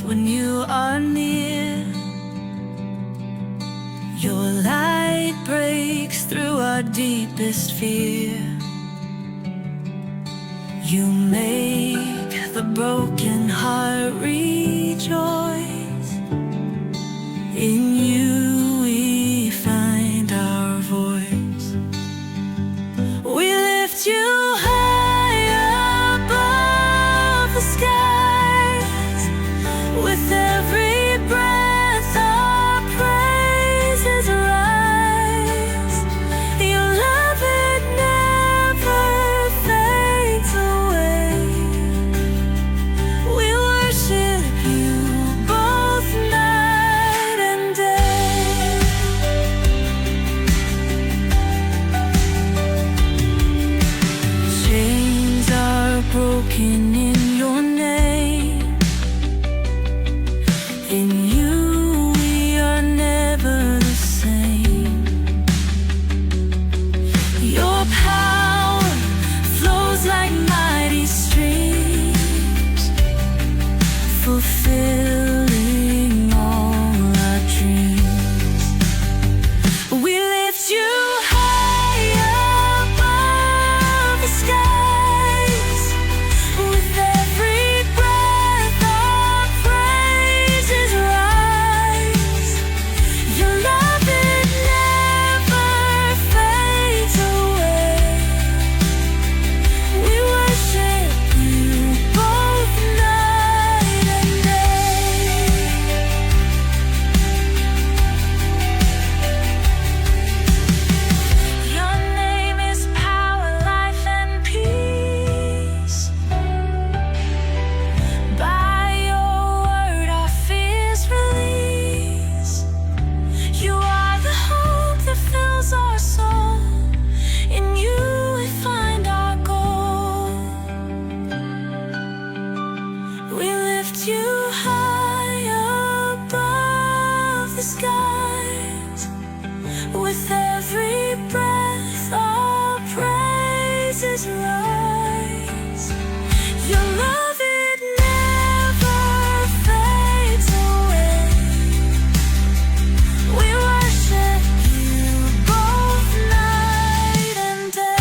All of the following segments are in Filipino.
when you are near. Your light breaks through our deepest fear. You make the broken heart rejoice. In you we find our voice. We lift you high above the skies. With every breath our praises rise. Your love, it never fades away. We worship you both night and day. Chains are broken in your name. In you we are never the same. Your power flows like mighty streams, fulfilling all our dreams. We lift you high above the skies. With every breath our praises rise. Your love, it never fades away. We worship you both night and day. Your name is power, life, and peace. By your word our fears release. You are the hope that fills our soul. In you we find our goal. We lift you high above the skies. With every breath our praises rise. Your love, it never fades away. We worship you both night and day.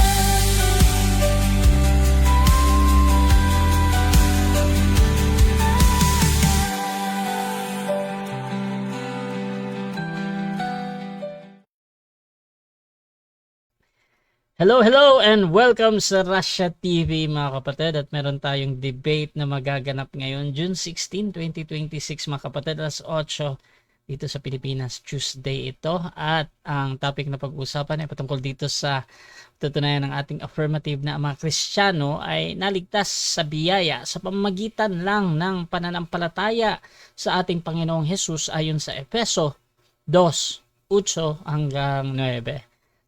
Hello and welcome sa Russia TV mga kapatid, at meron tayong debate na magaganap ngayon June 16, 2026 mga kapatid, alas 8 dito sa Pilipinas. Tuesday ito, at ang topic na pag-uusapan ay patungkol dito sa tutunayan ng ating affirmative na ang mga Kristiyano ay naligtas sa biyaya sa pamamagitan lang ng pananampalataya sa ating Panginoong Hesus ayon sa Efeso 2:8 hanggang 9.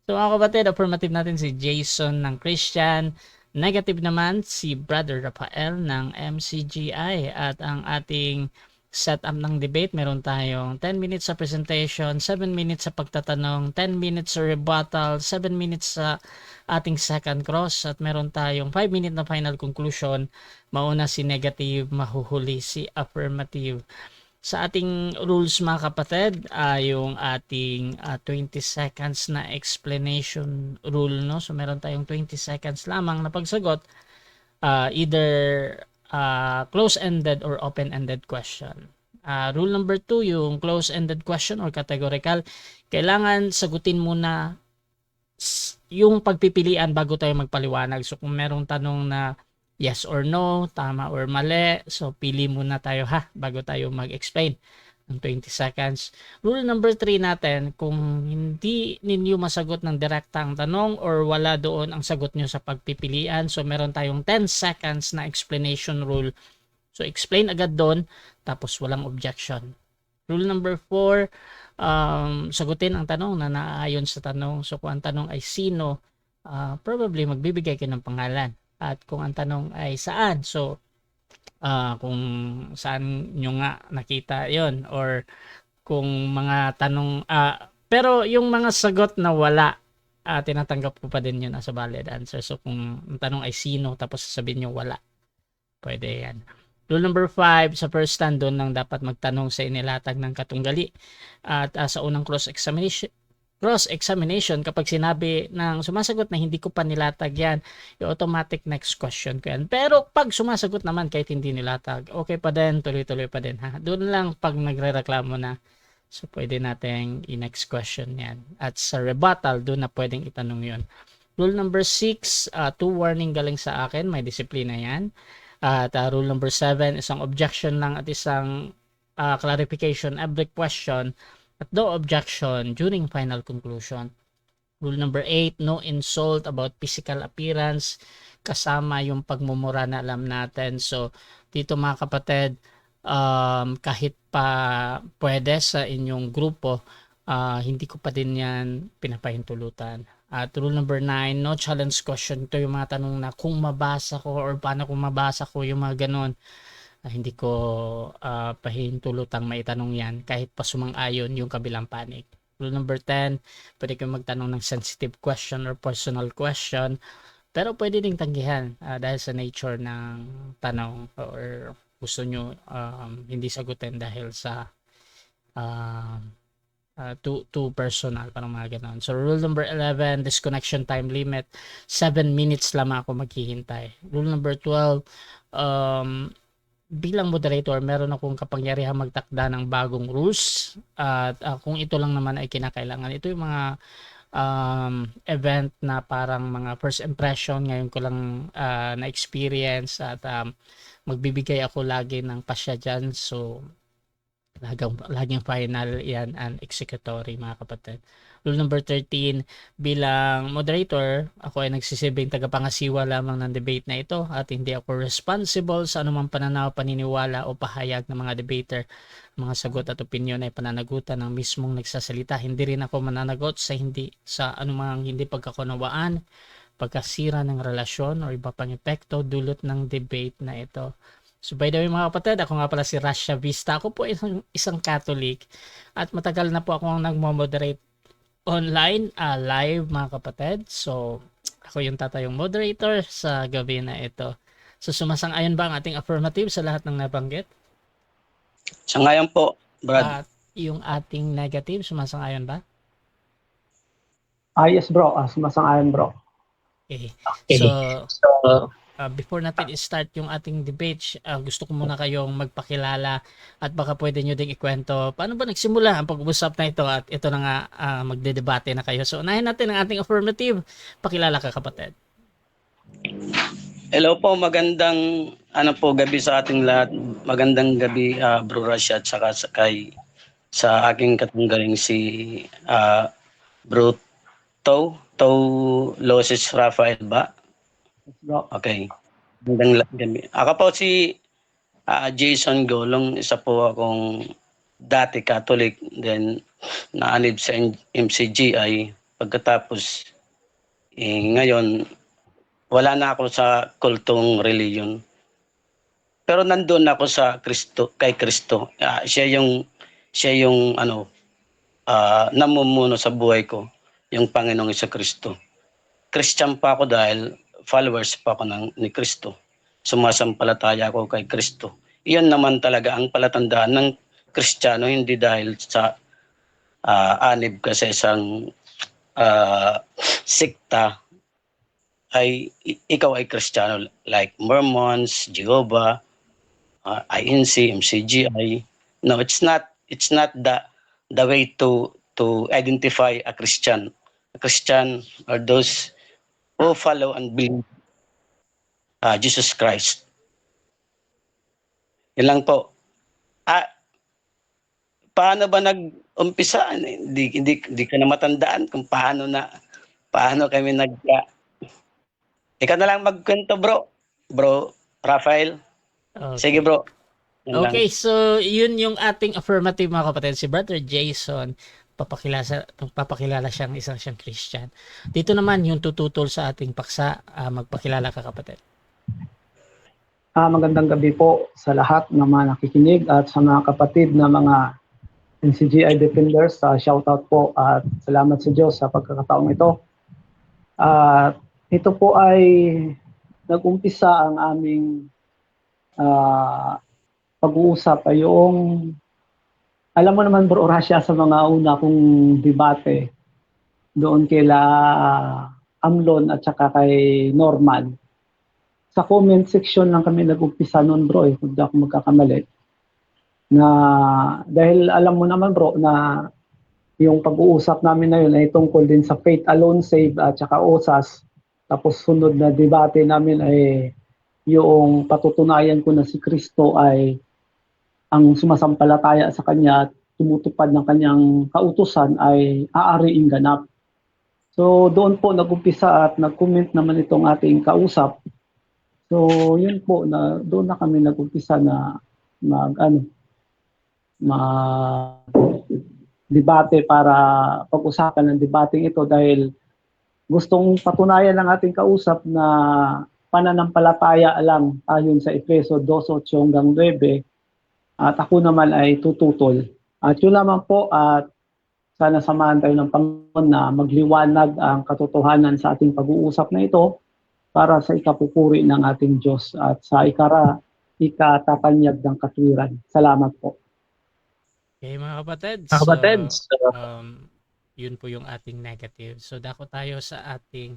So mga kapatid, affirmative natin si Jason ng Christian, negative naman si Brother Rafael ng MCGI, at ang ating setup ng debate, meron tayong 10 minutes sa presentation, 7 minutes sa pagtatanong, 10 minutes sa rebuttal, 7 minutes sa ating second cross, at meron tayong 5 minutes na final conclusion. Mauna si negative, mahuhuli si affirmative. Sa ating rules mga kapatid, yung ating 20 seconds na explanation rule, no? So meron tayong 20 seconds lamang na pagsagot, either close-ended or open-ended question. Rule number 2, yung close-ended question or categorical, kailangan sagutin muna yung pagpipilian bago tayo magpaliwanag. So kung merong tanong na yes or no, tama or mali, so pili muna tayo bago tayo mag-explain ng 20 seconds. Rule number 3 natin, kung hindi ninyo masagot ng direkta ang tanong or wala doon ang sagot nyo sa pagpipilian, so meron tayong 10 seconds na explanation rule. So explain agad doon, tapos walang objection. Rule number 4, sagutin ang tanong na naaayon sa tanong. So kung ang tanong ay sino, probably magbibigay kayo ng pangalan. At kung ang tanong ay saan, so kung saan nyo nga nakita yon, or kung mga tanong, pero yung mga sagot na wala, tinatanggap ko pa din yun as a valid answer. So kung ang tanong ay sino, tapos sasabihin nyo wala, pwede yan. Rule number 5, sa first stand doon lang dapat magtanong sa inilatag ng katunggali. At sa unang cross-examination, kapag sinabi ng sumasagot na hindi ko pa nilatag yan, yung automatic next question ko yan. Pero pag sumasagot naman kahit hindi nilatag, okay pa din, tuloy-tuloy pa din ha. Doon lang pag nagre-reklamo na, so pwede nating i-next question yan. At sa rebuttal, doon na pwedeng itanong yon. Rule number 6, 2 warning galing sa akin, may disiplina yan. At rule number 7, isang objection lang at isang clarification every question at no objection during final conclusion. Rule number 8, no insult about physical appearance, kasama yung pagmumura na alam natin. So dito mga kapatid, kahit pa pwede sa inyong grupo, hindi ko pa din yan pinapahintulutan. At rule number 9, no challenge question. Ito yung mga tanong na kung mabasa ko or paano kung mabasa ko, yung mga ganon. Hindi ko pahintulutang maitanong yan kahit pa sumang-ayon yung kabilang panig. Rule number 10, pwede kayong magtanong ng sensitive question or personal question. Pero pwede ding tanggihan dahil sa nature ng tanong or gusto nyo hindi sagutin dahil sa too personal, parang mga ganon. So rule number 11, disconnection time limit, 7 minutes lamang ako maghihintay. Rule number 12, bilang moderator, meron akong kapangyarihan magtakda ng bagong rules at kung ito lang naman ay kinakailangan. Ito yung mga event na parang mga first impression, ngayon ko lang na-experience at magbibigay ako lagi ng pasya dyan. So laging final yan and executory mga kapatid. Rule number 13, bilang moderator, ako ay nagsisilbing tagapangasiwa lamang ng debate na ito at hindi ako responsible sa anumang pananaw, paniniwala o pahayag ng mga debater. Mga sagot at opinyon ay pananagutan ng mismong nagsasalita. Hindi rin ako mananagot sa anumang hindi pagkakunawaan, pagkasira ng relasyon o iba pang epekto dulot ng debate na ito. So by the way mga kapatid, ako nga pala si Rasha Vista. Ako po isang Catholic at matagal na po akong nagmo-moderate online, live mga kapatid. So ako yung tatayong moderator sa gabi na ito. So sumasang-ayon ba ang ating affirmative sa lahat ng nabanggit? Sangayon po, Brad. At yung ating negative, sumasang-ayon ba? Yes bro, sumasang-ayon bro. Okay. So before natin i-start yung ating debate, gusto ko muna kayong magpakilala at baka pwede nyo ding ikwento paano ba nagsimula ang pag-usap na ito at ito na nga magdedebate na kayo. So unahin natin ang ating affirmative. Pakilala ka kapatid. Hello po, magandang gabi sa ating lahat. Magandang gabi Bro Rasha at saka sa aking katunggaling si Bro To Loses Rafael ba? Bro. Okay. Magandang gabi. Ako po si Jason Golong, isa po akong dati Catholic, then naanib sa MCGI. Pagkatapos ngayon wala na ako sa kultong reliyon. Pero nandoon ako sa kay Kristo. Siya yung namumuno sa buhay ko, yung Panginoong Kristo. Christian pa ako dahil followers pa ako ni Kristo. Sumasampalataya ako kay Kristo. Iyan naman talaga ang palatandaan ng Kristiyano, hindi dahil sa anib ka sa isang sikta ay ikaw ay Kristiyano, like Mormons, Jehovah, INC, MCGI. No, it's not the way to identify a Christian. A Christian are those who follow and believe Jesus Christ. Yan lang po. Paano ba nag-umpisa? Hindi ka na matandaan kung paano kami Ikaw na lang magkwento, Bro Rafael. Okay. Sige, bro. Okay, so yun yung ating affirmative mga kapatid. Si Brother Jason, papakilala siyang siyang Christian. Dito naman yung tututol sa ating paksa, magpakilala ka kapatid. Magandang gabi po sa lahat ng mga nakikinig at sa mga kapatid na mga NCGI Defenders. Shoutout po at salamat sa Diyos sa pagkakataong ito. Ito po ay nag-umpisa ang aming pag-uusap ay yung, alam mo naman Bro Russia, sa mga una kong debate doon kila Amlon at saka kay Norman. Sa comment section lang kami nag-umpisa noon bro, kung di ako magkakamali. Na dahil alam mo naman bro na yung pag-uusap namin na yun ay tungkol din sa faith alone save at saka OSAS. Tapos sunod na debate namin ay yung patutunayan ko na si Kristo ay ang sumasampalataya sa kanya at tumutupad ng kanyang kautusan ay aariing ganap. So doon po nag-umpisa at nag-comment naman itong ating kausap. So yun po, na doon na kami nag-umpisa na debate para pag-usapan ng debating ito dahil gustong patunayan ng ating kausap na pananampalataya lang ayon sa Efeso 2:8 hanggang 9 at ako naman ay tututol. At yun lamang po, at sana samahan tayo ng Panginoon na magliwanag ang katotohanan sa ating pag-uusap na ito para sa ikapupuri ng ating Diyos at sa ikatatanyag ng katwiran. Salamat po. Okay mga kapatid. Yun po yung ating negative. So dako tayo sa ating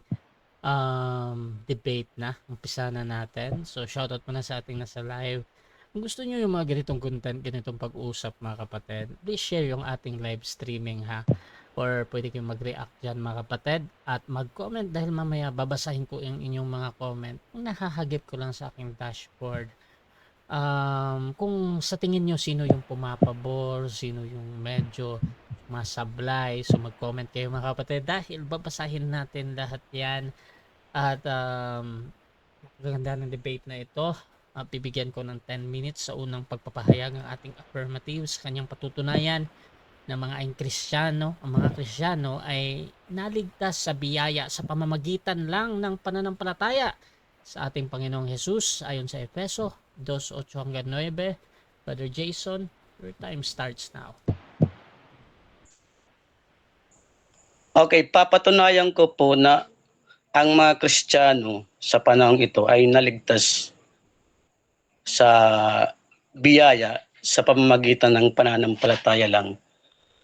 debate na. Umpisa na natin. So shoutout muna sa ating nasa live. Kung gusto nyo yung mga ganitong content, ganitong pag-usap mga kapatid, please share yung ating live streaming ha. Or pwede kayong mag-react dyan mga kapatid at mag-comment dahil mamaya babasahin ko yung inyong mga comment. Kung nakahagip ko lang sa aking dashboard. Kung sa tingin nyo sino yung pumapabor, sino yung medyo masablay, so mag-comment kayo mga kapatid dahil babasahin natin lahat yan. At maganda ng debate na ito. Bibigyan ko ng 10 minutes sa unang pagpapahayag ng ating affirmative sa kanyang patutunayan na ang mga Kristiyano ay naligtas sa biyaya sa pamamagitan lang ng pananampalataya sa ating Panginoong Jesus ayon sa Efeso 2:8 hanggang 9. Brother Jason, your time starts now. Okay, papatunayan ko po na ang mga Kristiyano sa panahong ito ay naligtas sa biyaya sa pamamagitan ng pananampalataya lang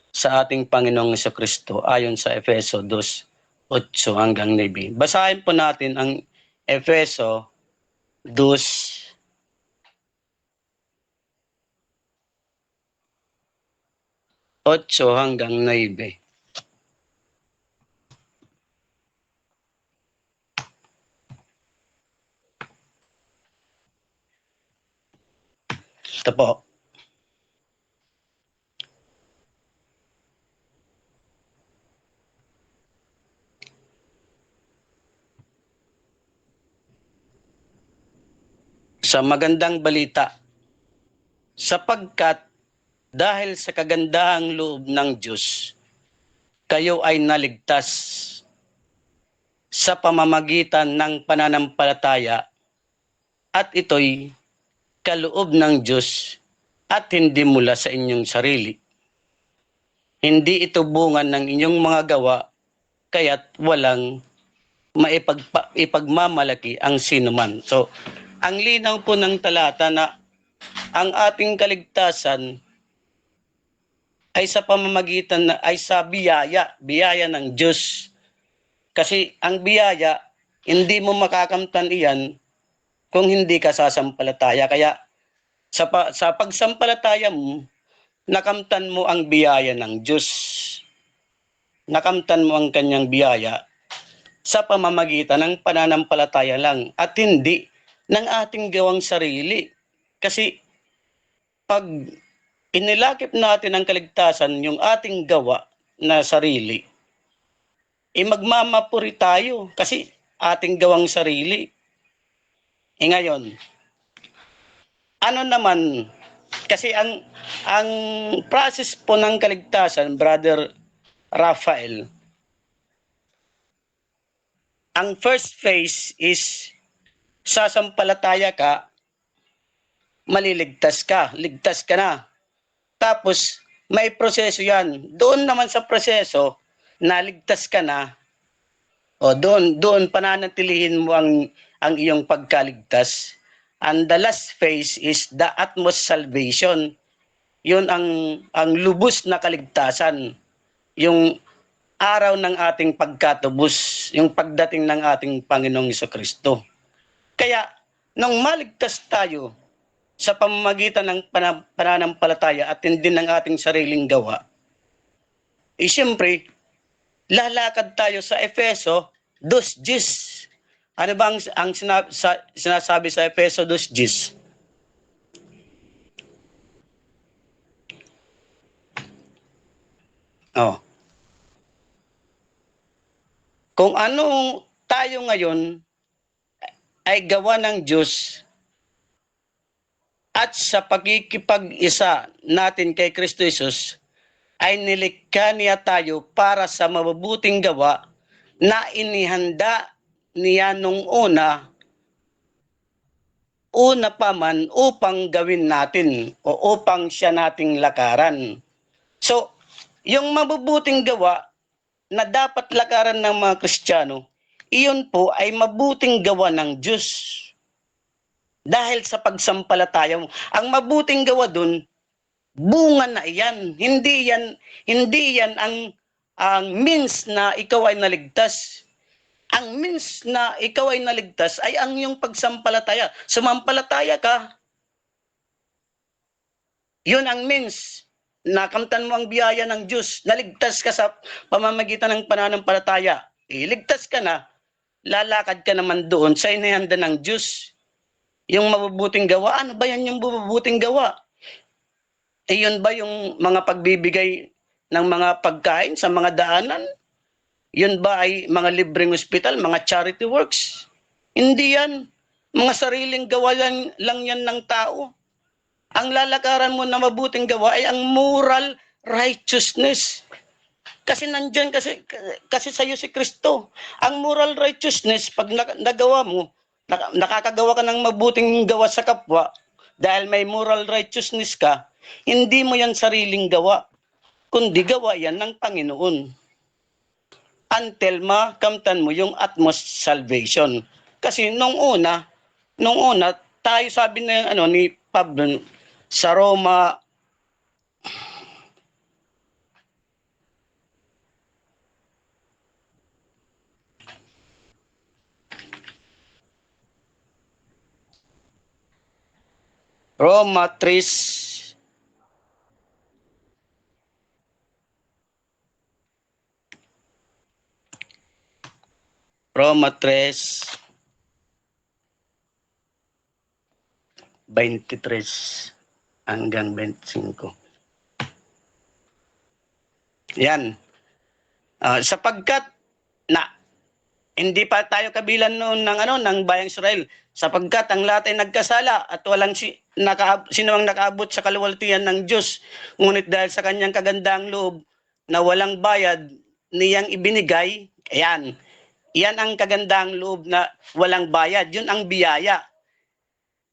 sa ating Panginoong Jesucristo ayon sa Efeso 2:8 hanggang 9. Basahin po natin ang Efeso 2:8 hanggang 9. Ito po. Sa magandang balita, sapagkat dahil sa kagandahang loob ng Diyos, kayo ay naligtas sa pamamagitan ng pananampalataya at ito'y kaloob ng Diyos at hindi mula sa inyong sarili. Hindi ito bunga ng inyong mga gawa, kaya't walang maipagmamalaki ang sinuman. So, ang linaw po ng talata na ang ating kaligtasan ay sa pamamagitan ay sa biyaya ng Diyos. Kasi ang biyaya, hindi mo makakamtan iyan kung hindi ka sasampalataya. Kaya sa pagsampalataya mo, nakamtan mo ang biyaya ng Diyos. Nakamtan mo ang kanyang biyaya sa pamamagitan ng pananampalataya lang at hindi ng ating gawang sarili. Kasi pag inilakip natin ang kaligtasan, yung ating gawa na sarili, magmamapuri tayo kasi ating gawang sarili. Ngayon, ano naman, kasi ang process po ng kaligtasan, Brother Rafael, ang first phase is sasampalataya ka, maliligtas ka, ligtas ka na. Tapos, may proseso yan. Doon naman sa proseso, naligtas ka na, o doon pananatilihin mo ang iyong pagkaligtas. And the last phase is the utmost salvation. Yun ang lubos na kaligtasan. Yung araw ng ating pagkatubos, yung pagdating ng ating Panginoong Jesucristo. Kaya, nung maligtas tayo sa pamamagitan ng pananampalataya at hindi ng ating sariling gawa, siyempre, lalakad tayo sa Efeso 2:10. Ano ba ang sinasabi sa Efeso 2:10? Oh. Kung anong tayo ngayon ay gawa ng Diyos at sa pagkikipag-isa natin kay Kristo Jesus ay nilikha niya tayo para sa mabubuting gawa na inihanda niya nung una pa man upang gawin natin o upang siya nating lakaran. So, yung mabubuting gawa na dapat lakaran ng mga Kristiyano, iyon po ay mabuting gawa ng Diyos. Dahil sa pagsampalataya mo, ang mabuting gawa dun, bunga na iyan. Hindi yan ang means na ikaw ay naligtas. Ang means na ikaw ay naligtas ay ang iyong pagsampalataya. Sumampalataya ka. Yun ang means. Nakamtan mo ang biyaya ng Diyos. Naligtas ka sa pamamagitan ng pananampalataya. Iligtas ka na, lalakad ka naman doon sa inihanda ng Diyos. Yung mabubuting gawa, ano ba yan yung mabubuting gawa? Yun ba yung mga pagbibigay ng mga pagkain sa mga daanan? Yun ba ay mga libreng ospital, mga charity works? Hindi yan. Mga sariling gawa lang yan ng tao. Ang lalakaran mo na mabuting gawa ay ang moral righteousness. Kasi nandiyan kasi sa iyo si Kristo. Ang moral righteousness, pag nagawa mo, nakakagawa ka ng mabuting gawa sa kapwa, dahil may moral righteousness ka, hindi mo yan sariling gawa, kundi gawa yan ng Panginoon. Until makamtan mo yung utmost salvation. Kasi nung una tayo sabi na ni Pablo sa Roma 3 Roma 3:23 hanggang 25. Yan. Sapagkat na hindi pa tayo kabilan noon ng bayang Israel, sapagkat ang lahat ay nagkasala at walang sino ang nakaabot sa kaluwalhatian ng Diyos. Ngunit dahil sa kanyang kagandahang loob na walang bayad niyang ibinigay, ayan, yan ang kagandahang loob na walang bayad. Yun ang biyaya.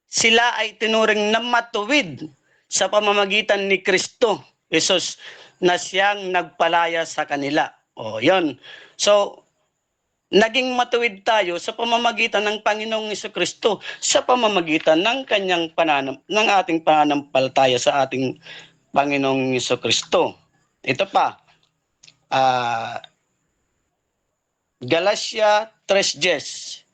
Sila ay tinuring na matuwid sa pamamagitan ni Kristo Jesus na siyang nagpalaya sa kanila. O, yun. So, naging matuwid tayo sa pamamagitan ng Panginoong Jesucristo, sa pamamagitan ng ng ating pananampalataya sa ating Panginoong Jesucristo. Ito pa, Galatia 3:10.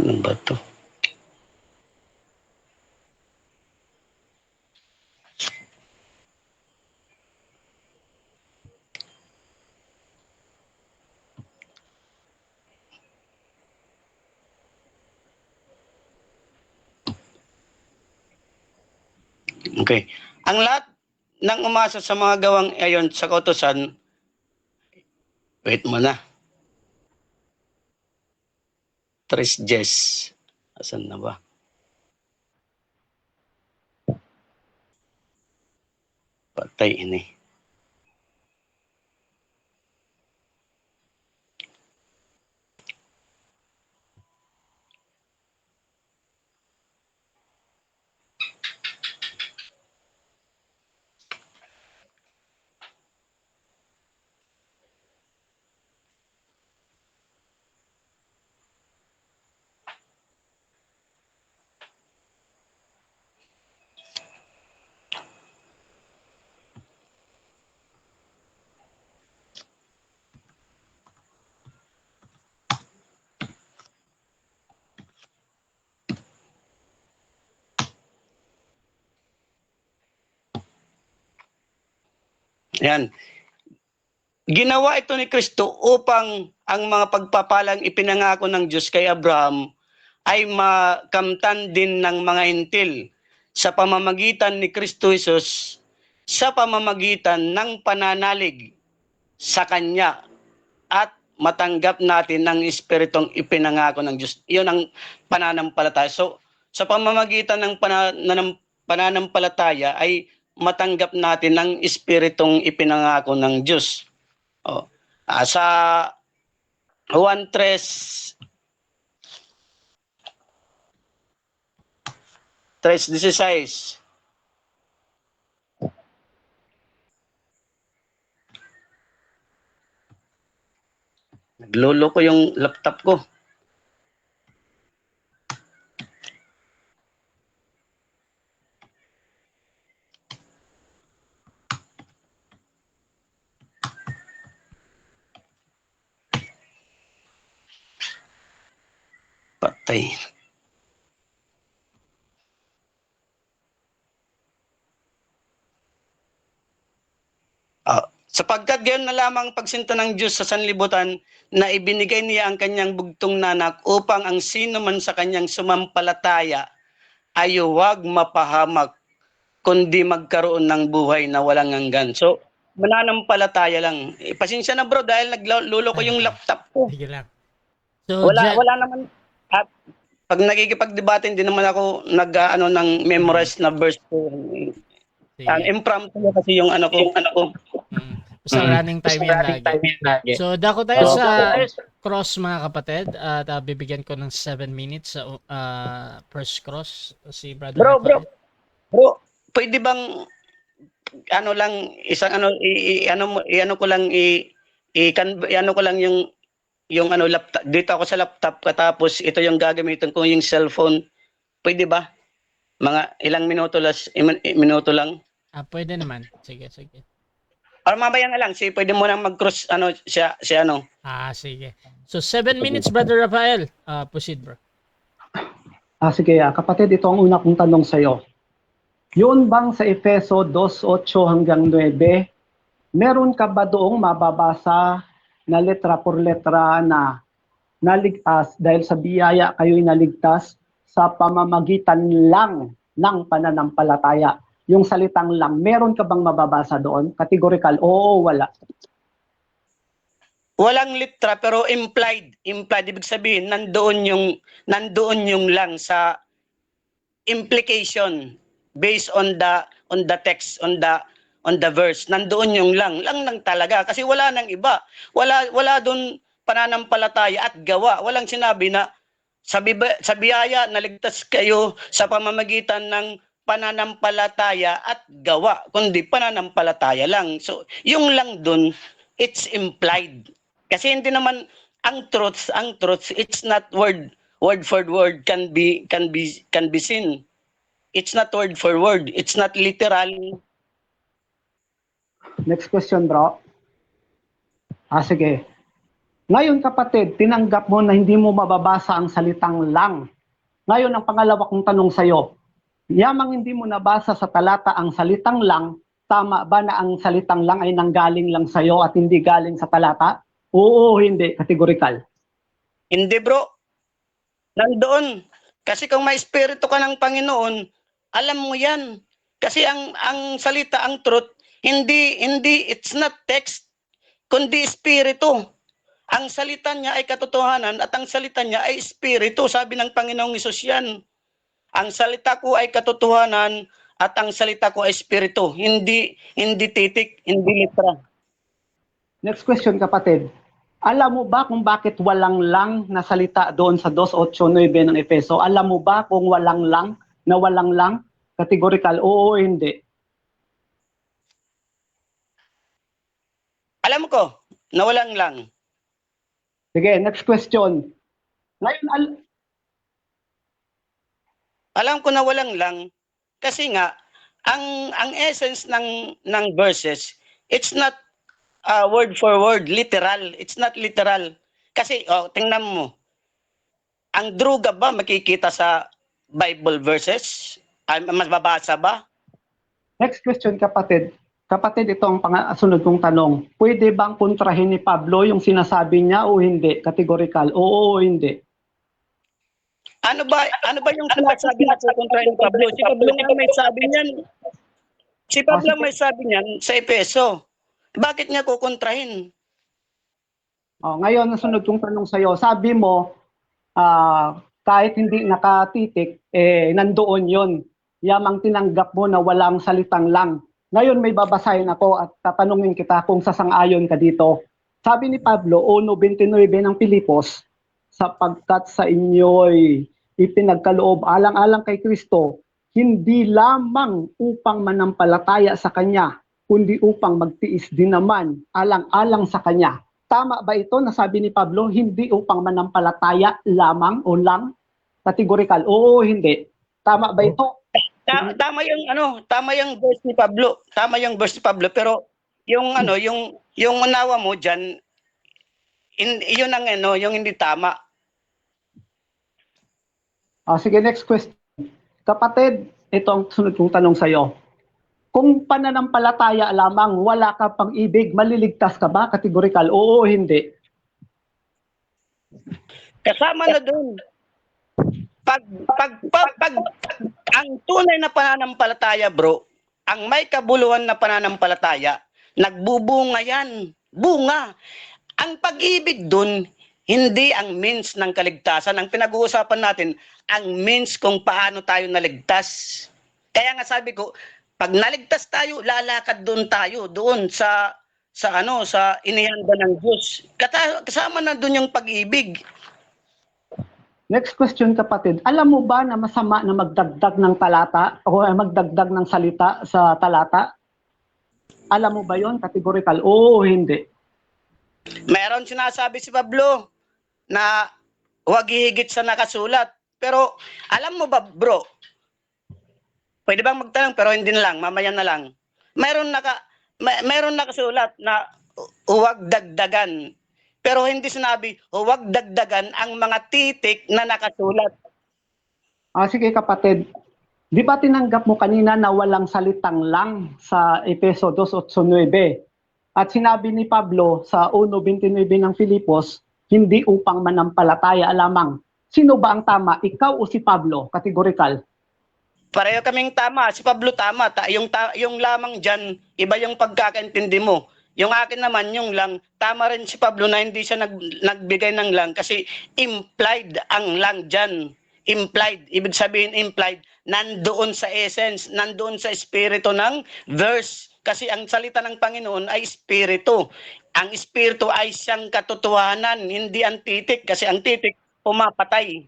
Ano ba to? Okay. Ang lahat nang umasa sa mga gawang ayon sa kautusan, wait mo na. Tres Jes. Asan na ba? Patay ini. Yan. Ginawa ito ni Kristo upang ang mga pagpapalang ipinangako ng Diyos kay Abraham ay makamtan din ng mga Hintil sa pamamagitan ni Kristo Jesus, sa pamamagitan ng pananalig sa Kanya at matanggap natin ng Espiritong ipinangako ng Diyos. Iyon ang pananampalataya. So, sa pamamagitan ng pananampalataya ay matanggap natin ng Espiritong ipinangako ng Diyos. Oh. Sa Juan 3:16. Naglolo ko yung laptop ko. Patay. Sapagkat gayon na lamang pagsinta ng Diyos sa sanlibutan na ibinigay niya ang kanyang bugtong na anak upang ang sino man sa kanyang sumampalataya ay huwag mapahamak kundi magkaroon ng buhay na walang hanggan. So, mananampalataya lang. Pasensya na bro dahil naglulo ko yung laptop ko. Sige lang. So, Wala naman. At pag nagkikipagdebate, hindi naman ako ng memorize na verse ko. Impromptu kasi yung ano ko. Sa running time yan lagi. So, dako tayo sa cross mga kapatid. At bibigyan ko ng 7 minutes sa first cross. Si Brother Bro, pwede bang yung laptop dito ako sa laptop katapos ito yung gagamitin ko yung cellphone. Pwede ba? Mga ilang minuto lang. Pwede naman. Sige. Or mamaya na lang, pwede mo nang mag-cross siya. Sige. So 7 minutes Brother Rafael. Proceed bro. Sige, kapatid, ito ang una kong tanong sa iyo. Yun bang sa Efeso 2:8 hanggang 9, meron ka ba doong mababasa na letra por letra na naligtas dahil sa biyaya kayo'y naligtas sa pamamagitan lang ng pananampalataya? Yung salitang lang, meron ka bang mababasa doon? Categorical, oo, wala. Walang litra pero implied. Ibig sabihin nandoon yung lang sa implication based on the text, on the verse. Nandoon yung lang talaga kasi wala nang iba. Wala doon pananampalataya at gawa. Walang sinabi na sa biyaya naligtas kayo sa pamamagitan ng pananampalataya at gawa, kundi pananampalataya lang. So, yung lang dun, it's implied. Kasi hindi naman ang truth, it's not word for word can be seen. It's not word for word. It's not literal. Next question, bro. Sige. Ngayon, kapatid, tinanggap mo na hindi mo mababasa ang salitang lang. Ngayon, ang pangalawa kong tanong sa iyo, yamang hindi mo nabasa sa talata ang salitang lang, tama ba na ang salitang lang ay nanggaling lang sa iyo at hindi galing sa talata? Oo, hindi. Categorical. Hindi bro. Nandoon. Kasi kung may espiritu ka ng Panginoon, alam mo yan. Kasi ang salita, ang truth, hindi it's not text, kundi espiritu. Ang salita niya ay katotohanan at ang salita niya ay espiritu. Sabi ng Panginoong Hesus yan. Ang salita ko ay katotohanan at ang salita ko ay espiritu. Hindi titik, hindi litra. Next question, kapatid. Alam mo ba kung bakit walang lang na salita doon sa 2:8-9 ng Efeso? Alam mo ba kung walang lang, na walang lang? Categorical, oo o hindi? Alam ko, na walang lang. Sige, next question. Ngayon, Alam ko na walang lang kasi nga ang essence ng verses, it's not word for word, literal. It's not literal. Kasi tingnan mo. Ang druga ba makikita sa Bible verses? Mababasa ba? next question, kapatid. Kapatid, ito ang sunod kong tanong. Pwede bang kontrahin ni Pablo yung sinasabi niya o hindi? Categorical, oo o hindi? Ano ba yung sinasabi na kontra ni Pablo? Si Pablo nga may sabi niyan. Si Pablo may sabi niyan sa Efeso. Bakit niya kukontrahin? Ngayon, nasunod kong tanong sa'yo. Sabi mo, kahit hindi nakatitik, nandoon yon. Yamang tinanggap mo na walang salitang lang. Ngayon may babasahin ako at tatanungin kita kung sasang-ayon ka dito. Sabi ni Pablo, 1:29 ng Pilipos, sapagkat sa inyo'y ipinagkaloob alang-alang kay Kristo, hindi lamang upang manampalataya sa Kanya, kundi upang magtiis din naman alang-alang sa Kanya. Tama ba ito na sabi ni Pablo, hindi upang manampalataya lamang o lang? Categorical, oo o hindi? Tama ba ito? Tama yung verse ni Pablo. Tama yung verse ni Pablo, pero yung yung unawa mo diyan, yun ang yung hindi tama. Sige, next question. Kapatid, ito ang sunod kong tanong sa iyo. Kung pananampalataya lamang, wala ka pang ibig, maliligtas ka ba? Categorical, oo o hindi? Kasama na doon. Pag ang tunay na pananampalataya, bro, ang may kabuluhan na pananampalataya, nagbubunga yan. Bunga. Ang pag-ibig doon, hindi ang means ng kaligtasan. Ang pinag-uusapan natin, ang means kung paano tayo naligtas. Kaya nga sabi ko, pag naligtas tayo, lalakad doon tayo, doon sa inihanda ng Diyos. Kasama na doon yung pag-ibig. Next question, kapatid. Alam mo ba na masama na magdagdag ng talata o magdagdag ng salita sa talata? Alam mo ba yon? Categorical, oo o hindi? Meron sinasabi si Pablo na huwag hihigit sa nakasulat. Pero alam mo ba, bro, pwede bang magtanong pero hindi na lang, mamaya na lang. Meron nakasulat na huwag dagdagan. Pero hindi sinabi, huwag dagdagan ang mga titik na nakasulat. Sige, kapatid. Di ba tinanggap mo kanina na walang salitang lang sa Efeso 2:8-9? At sinabi ni Pablo sa 1:29 ng Filipos, hindi upang manampalataya lamang. Sino ba ang tama? Ikaw o si Pablo? Categorical. Pareho kaming tama. Si Pablo tama. Yung lamang dyan, iba yung pagkakaintindi mo. Yung akin naman, yung lang, tama rin si Pablo na hindi siya nagbigay ng lang kasi implied ang lang dyan. Implied. Ibig sabihin implied, nandoon sa essence, nandoon sa espiritu ng verse. Kasi ang salita ng Panginoon ay espiritu. Ang espiritu ay siyang katotohanan, hindi ang titik. Kasi ang titik, pumapatay.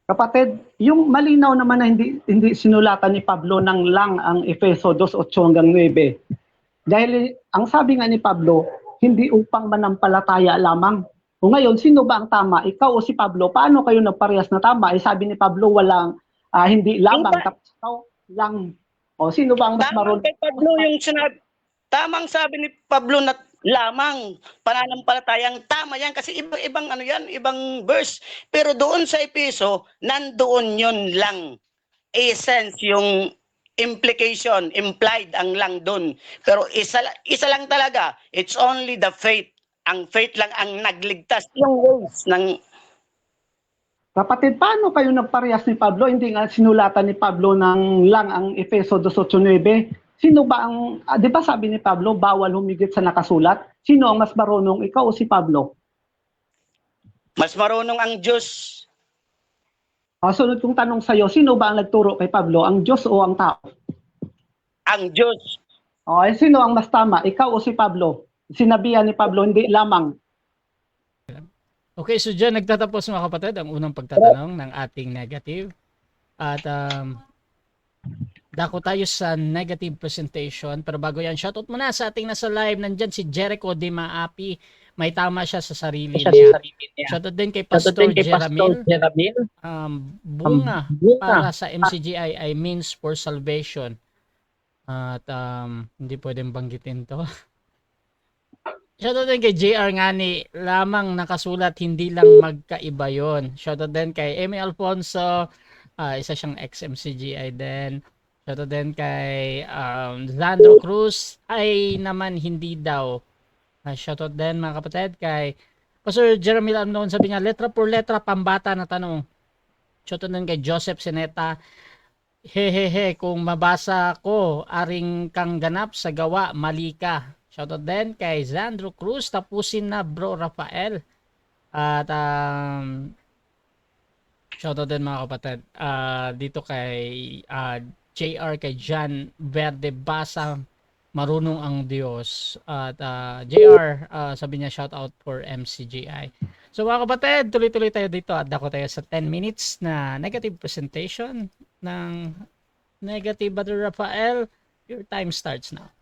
Kapatid, yung malinaw naman na hindi sinulatan ni Pablo ng lang ang Efeso 2:8-9. Dahil ang sabi nga ni Pablo, hindi upang manampalataya lamang. O ngayon, sino ba ang tama? Ikaw o si Pablo? Paano kayo nagparehas na tama? Sabi ni Pablo, walang hindi lamang, tapos ikaw lang. O sino ba ang mas marunong? Kay Pablo yung sinabi, tamang sabi ni Pablo na lamang pananampalatayang tama yan kasi ibang ibang verse. Pero doon sa Efeso, nandoon yun lang. Essence, yung implication, implied ang lang doon. Pero isa lang talaga, it's only the faith. Ang faith lang ang nagligtas. Yung ways ng Kapatid, paano kayo nagparehas ni Pablo? Hindi nga sinulatan ni Pablo ng lang ang Efeso 2:8. Sino ba ang, di ba sabi ni Pablo, bawal humigit sa nakasulat? Sino ang mas marunong, ikaw o si Pablo? Mas marunong ang Diyos. Sunod kong tanong sa'yo, sino ba ang nagturo kay Pablo? Ang Diyos o ang tao? Ang Diyos. Okay, sino ang mas tama? Ikaw o si Pablo? Sinabihan ni Pablo, hindi lamang. Okay, so dyan nagtatapos mga kapatid ang unang pagtatanong ng ating negative. At dako tayo sa negative presentation. Pero bago yan, shoutout muna sa ating nasa live. Nandyan si Jericho Di Maapi. May tama siya sa sarili niya. Shoutout din kay Pastor Jeramil. Bunga para sa MCGI ay means for salvation. At hindi pwedeng banggitin to. Shoutout din kay JR Ngani, lamang nakasulat, hindi lang magkaiba yon. Shoutout din kay Amy Alfonso, isa siyang ex-MCGI din. Shoutout din kay Zandro Cruz, ay naman hindi daw. Shoutout din mga kapatid kay Pastor Jeremy Lamnon, sabi niya, letra por letra, pambata na tanong. Shoutout din kay Joseph Sineta, hehehe, kung mabasa ko, aring kang ganap sa gawa, mali ka. Shoutout din kay Zandro Cruz, tapusin na bro Rafael. At shoutout din mga kapatid dito kay JR, kay John Verde Basa, marunong ang Diyos. At JR, sabi niya shoutout for MCGI. So mga kapatid, tuloy-tuloy tayo dito at dako tayo sa 10 minutes na negative presentation ng negative Brother Rafael. Your time starts now.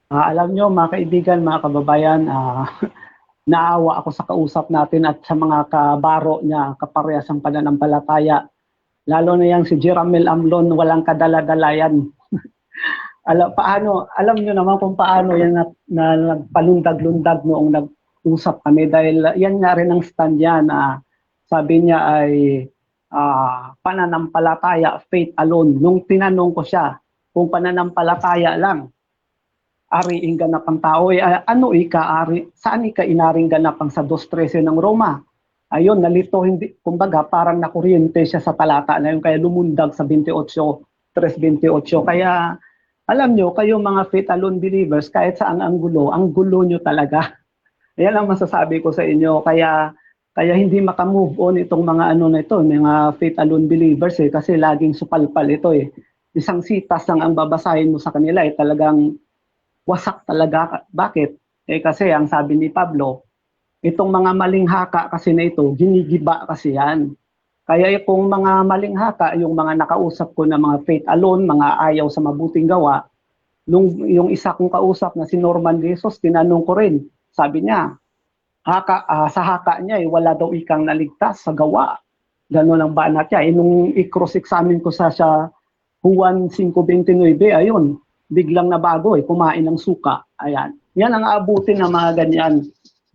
Alam nyo, mga kaibigan, mga kababayan, naawa ako sa kausap natin at sa mga kabaro niya, kaparehas ang pananampalataya. Lalo na yang si Jeramel Amlon, walang kadala-dalayan. Alam nyo naman kung paano yan na nagpalundag-lundag noong nag-usap kami. Dahil yan nga rin ang stand niya na sabi niya ay pananampalataya, faith alone. Nung tinanong ko siya kung pananampalataya lang, ariing ganap ang tao, ano ika-ari, saan ika inaring ganap ang sa 2:13 ng Roma? Ayun, nalito, hindi, kumbaga parang nakuryente siya sa talata na yun, kaya lumundag sa 3:28. Kaya, alam nyo, kayo mga faith alone believers, kahit saan ang gulo nyo talaga. Yan ang masasabi ko sa inyo, kaya hindi makamove on itong mga ano na ito, mga faith alone believers kasi laging supalpal ito Isang sitas lang ang babasahin mo sa kanila talagang wasak talaga. Bakit? Kasi ang sabi ni Pablo, itong mga maling haka kasi na ito, ginigiba kasi yan. Kaya kung mga maling haka, yung mga nakausap ko na mga faith alone, mga ayaw sa mabuting gawa, yung isa kong kausap na si Norman Jesus, tinanong ko rin, sabi niya, sa haka niya, wala daw ikang naligtas sa gawa. Ganun ang banat niya. Nung i-cross-examine ko sa Juan 5:29, ayun, biglang nabago kumain ng suka. Ayan. Yan ang aabutin ng mga ganyan.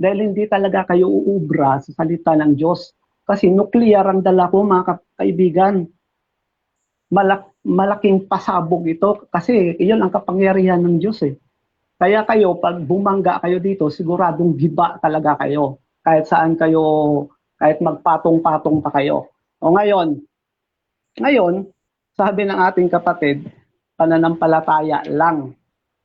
Dahil hindi talaga kayo uubra sa salita ng Diyos. Kasi nuclear ang dala ko mga kaibigan. Malaking pasabog ito kasi iyon ang kapangyarihan ng Diyos Kaya kayo, pag bumangga kayo dito, siguradong giba talaga kayo. Kahit saan kayo, kahit magpatong-patong pa kayo. O ngayon, sabi ng ating kapatid, pananampalataya lang.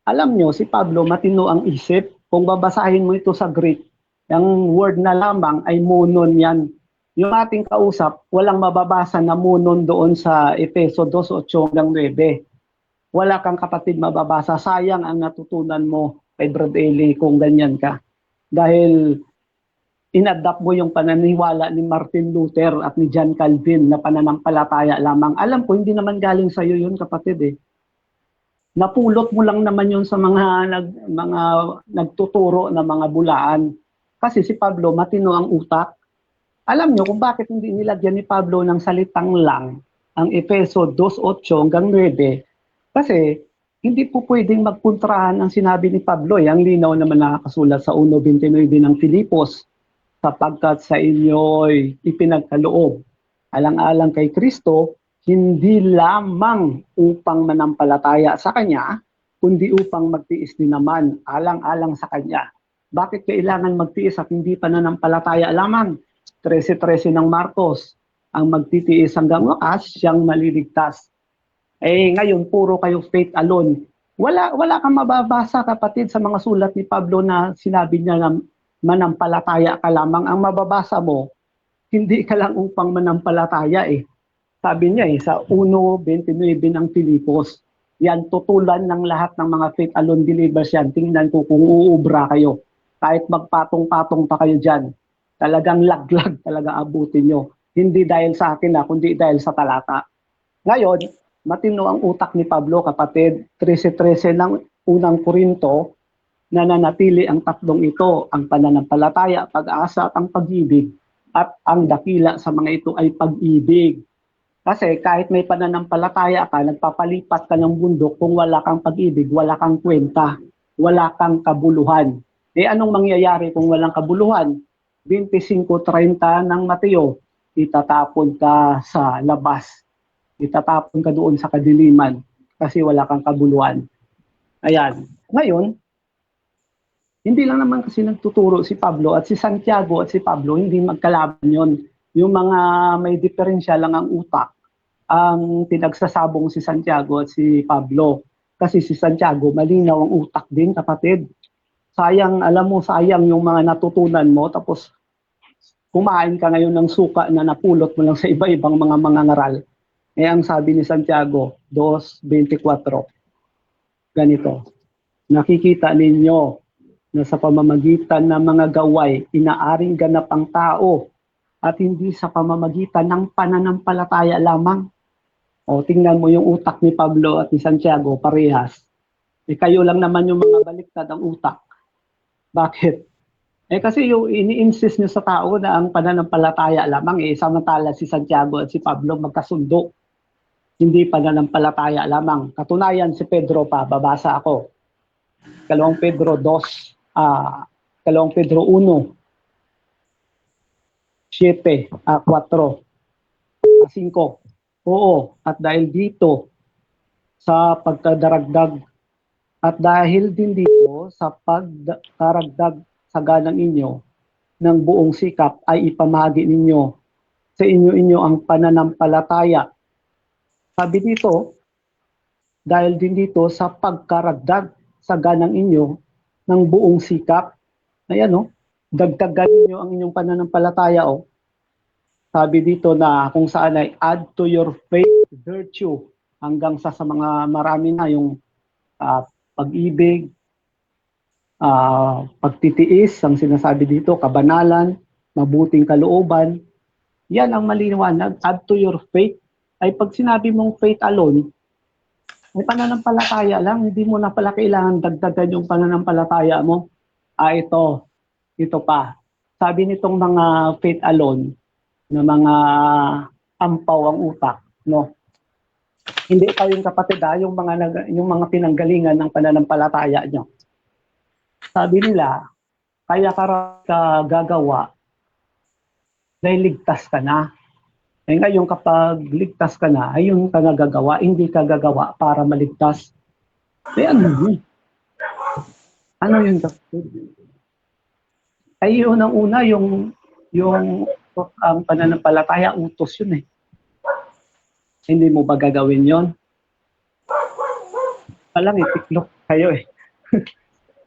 Alam nyo, si Pablo matino ang isip. Kung babasahin mo ito sa Greek, yung word na lamang ay monon yan. Yung ating kausap, walang mababasa na monon doon sa Efeso 2:8-9. Wala kang kapatid mababasa. Sayang ang natutunan mo kay Brad Eli kung ganyan ka. Dahil inadapt mo yung pananiwala ni Martin Luther at ni John Calvin na pananampalataya lamang. Alam ko, hindi naman galing sa iyo yun, kapatid Napulot mo lang naman yun sa mga nagtuturo na mga bulaan. Kasi si Pablo, matino ang utak. Alam nyo kung bakit hindi nilagyan ni Pablo ng salitang lang ang Efeso 2:8-9. Kasi hindi po pwedeng magpuntrahan ang sinabi ni Pablo. Ang linaw naman nakakasulat sa 1:29 ng Filipos, sapagkat sa inyo'y ipinagkaloob alang-alang kay Kristo, hindi lamang upang manampalataya sa Kanya, kundi upang magtiis din naman alang-alang sa Kanya. Bakit kailangan magtiis at hindi pananampalataya lamang? 13:13 ng Marcos, ang magtitiis hanggang wakas, siyang maliligtas. Eh ngayon, puro kayo faith alone. Wala kang mababasa, kapatid, sa mga sulat ni Pablo na sinabi niya na manampalataya ka lamang. Ang mababasa mo, hindi ka lang upang manampalataya eh. Sabi niya sa 1:29 ng Filipos, yan, tutulan ng lahat ng mga faith alone believers yan. Tingnan ko kung uubra kayo. Kahit magpatong-patong pa kayo dyan, talagang laglag talaga abutin nyo. Hindi dahil sa akin kundi dahil sa talata. Ngayon, matino ang utak ni Pablo, kapatid. 13:13 ng unang Korinto, nananatili ang tatlong ito, ang pananampalataya, pag-asa at ang pag-ibig. At ang dakila sa mga ito ay pag-ibig. Kasi kahit may pananampalataya ka, nagpapalipat ka ng bundok, kung wala kang pag-ibig, wala kang kwenta, wala kang kabuluhan. Eh anong mangyayari kung walang kabuluhan? 25:30 ng Mateo, itatapon ka sa labas. Itatapon ka doon sa kadiliman kasi wala kang kabuluhan. Ayan. Ngayon, hindi lang naman kasi nagtuturo si Pablo at si Santiago at si Pablo, hindi magkalaban yon. Yung mga may diferensya lang ang utak, ang pinagsasabong si Santiago at si Pablo. Kasi si Santiago, malinaw ang utak din, kapatid. Sayang, alam mo, sayang yung mga natutunan mo, tapos kumain ka ngayon ng suka na napulot mo lang sa iba-ibang mga mangangaral. Eh, ang sabi ni Santiago, 2:24, ganito, nakikita ninyo na sa pamamagitan ng mga gaway, inaaring ganap ang tao at hindi sa pamamagitan ng pananampalataya lamang. O, tingnan mo yung utak ni Pablo at ni Santiago, parehas. Eh, kayo lang naman yung mga baliktad ang utak. Bakit? Eh kasi yung ini-insist nyo sa tao na ang pananampalataya lamang, samantala si Santiago at si Pablo magkasundo. Hindi pananampalataya lamang. Katunayan si Pedro pa, babasa ako. 2 Pedro 2, 2 Pedro 1, 7, 4, 5. Oo, at dahil dito sa pagkadaragdag at dahil din dito sa pagkaragdag sa ganang inyo ng buong sikap ay ipamahagi ninyo sa inyo ang pananampalataya. Sabi dito, dahil din dito sa pagkaragdag sa ganang inyo ng buong sikap, ayan dagdagan niyo ang inyong pananampalataya Sabi dito na kung saan ay add to your faith virtue, hanggang sa mga marami na yung pag-ibig, pagtitiis, ang sinasabi dito, kabanalan, mabuting kalooban. Yan ang malinawanag. Add to your faith. Ay pag sinabi mong faith alone, may pananampalataya lang, hindi mo na pala kailangan dagdagan yung pananampalataya mo. Ito pa. Sabi nitong mga faith alone, na mga ampaw ang utak, Hindi pa yung kapatid, yung mga pinanggalingan ng pananampalataya nyo. Sabi nila, kaya ka gagawa dahil ligtas ka na. Eh ngayon kapag ligtas ka na, ay yung ka nagagawa, hindi ka gagawa para maligtas. Eh ano yun? Ano yun kapatid? Ay unang-una yung ang pananampalataya, utos yun Hindi mo ba gagawin yon? Alam tiklop kayo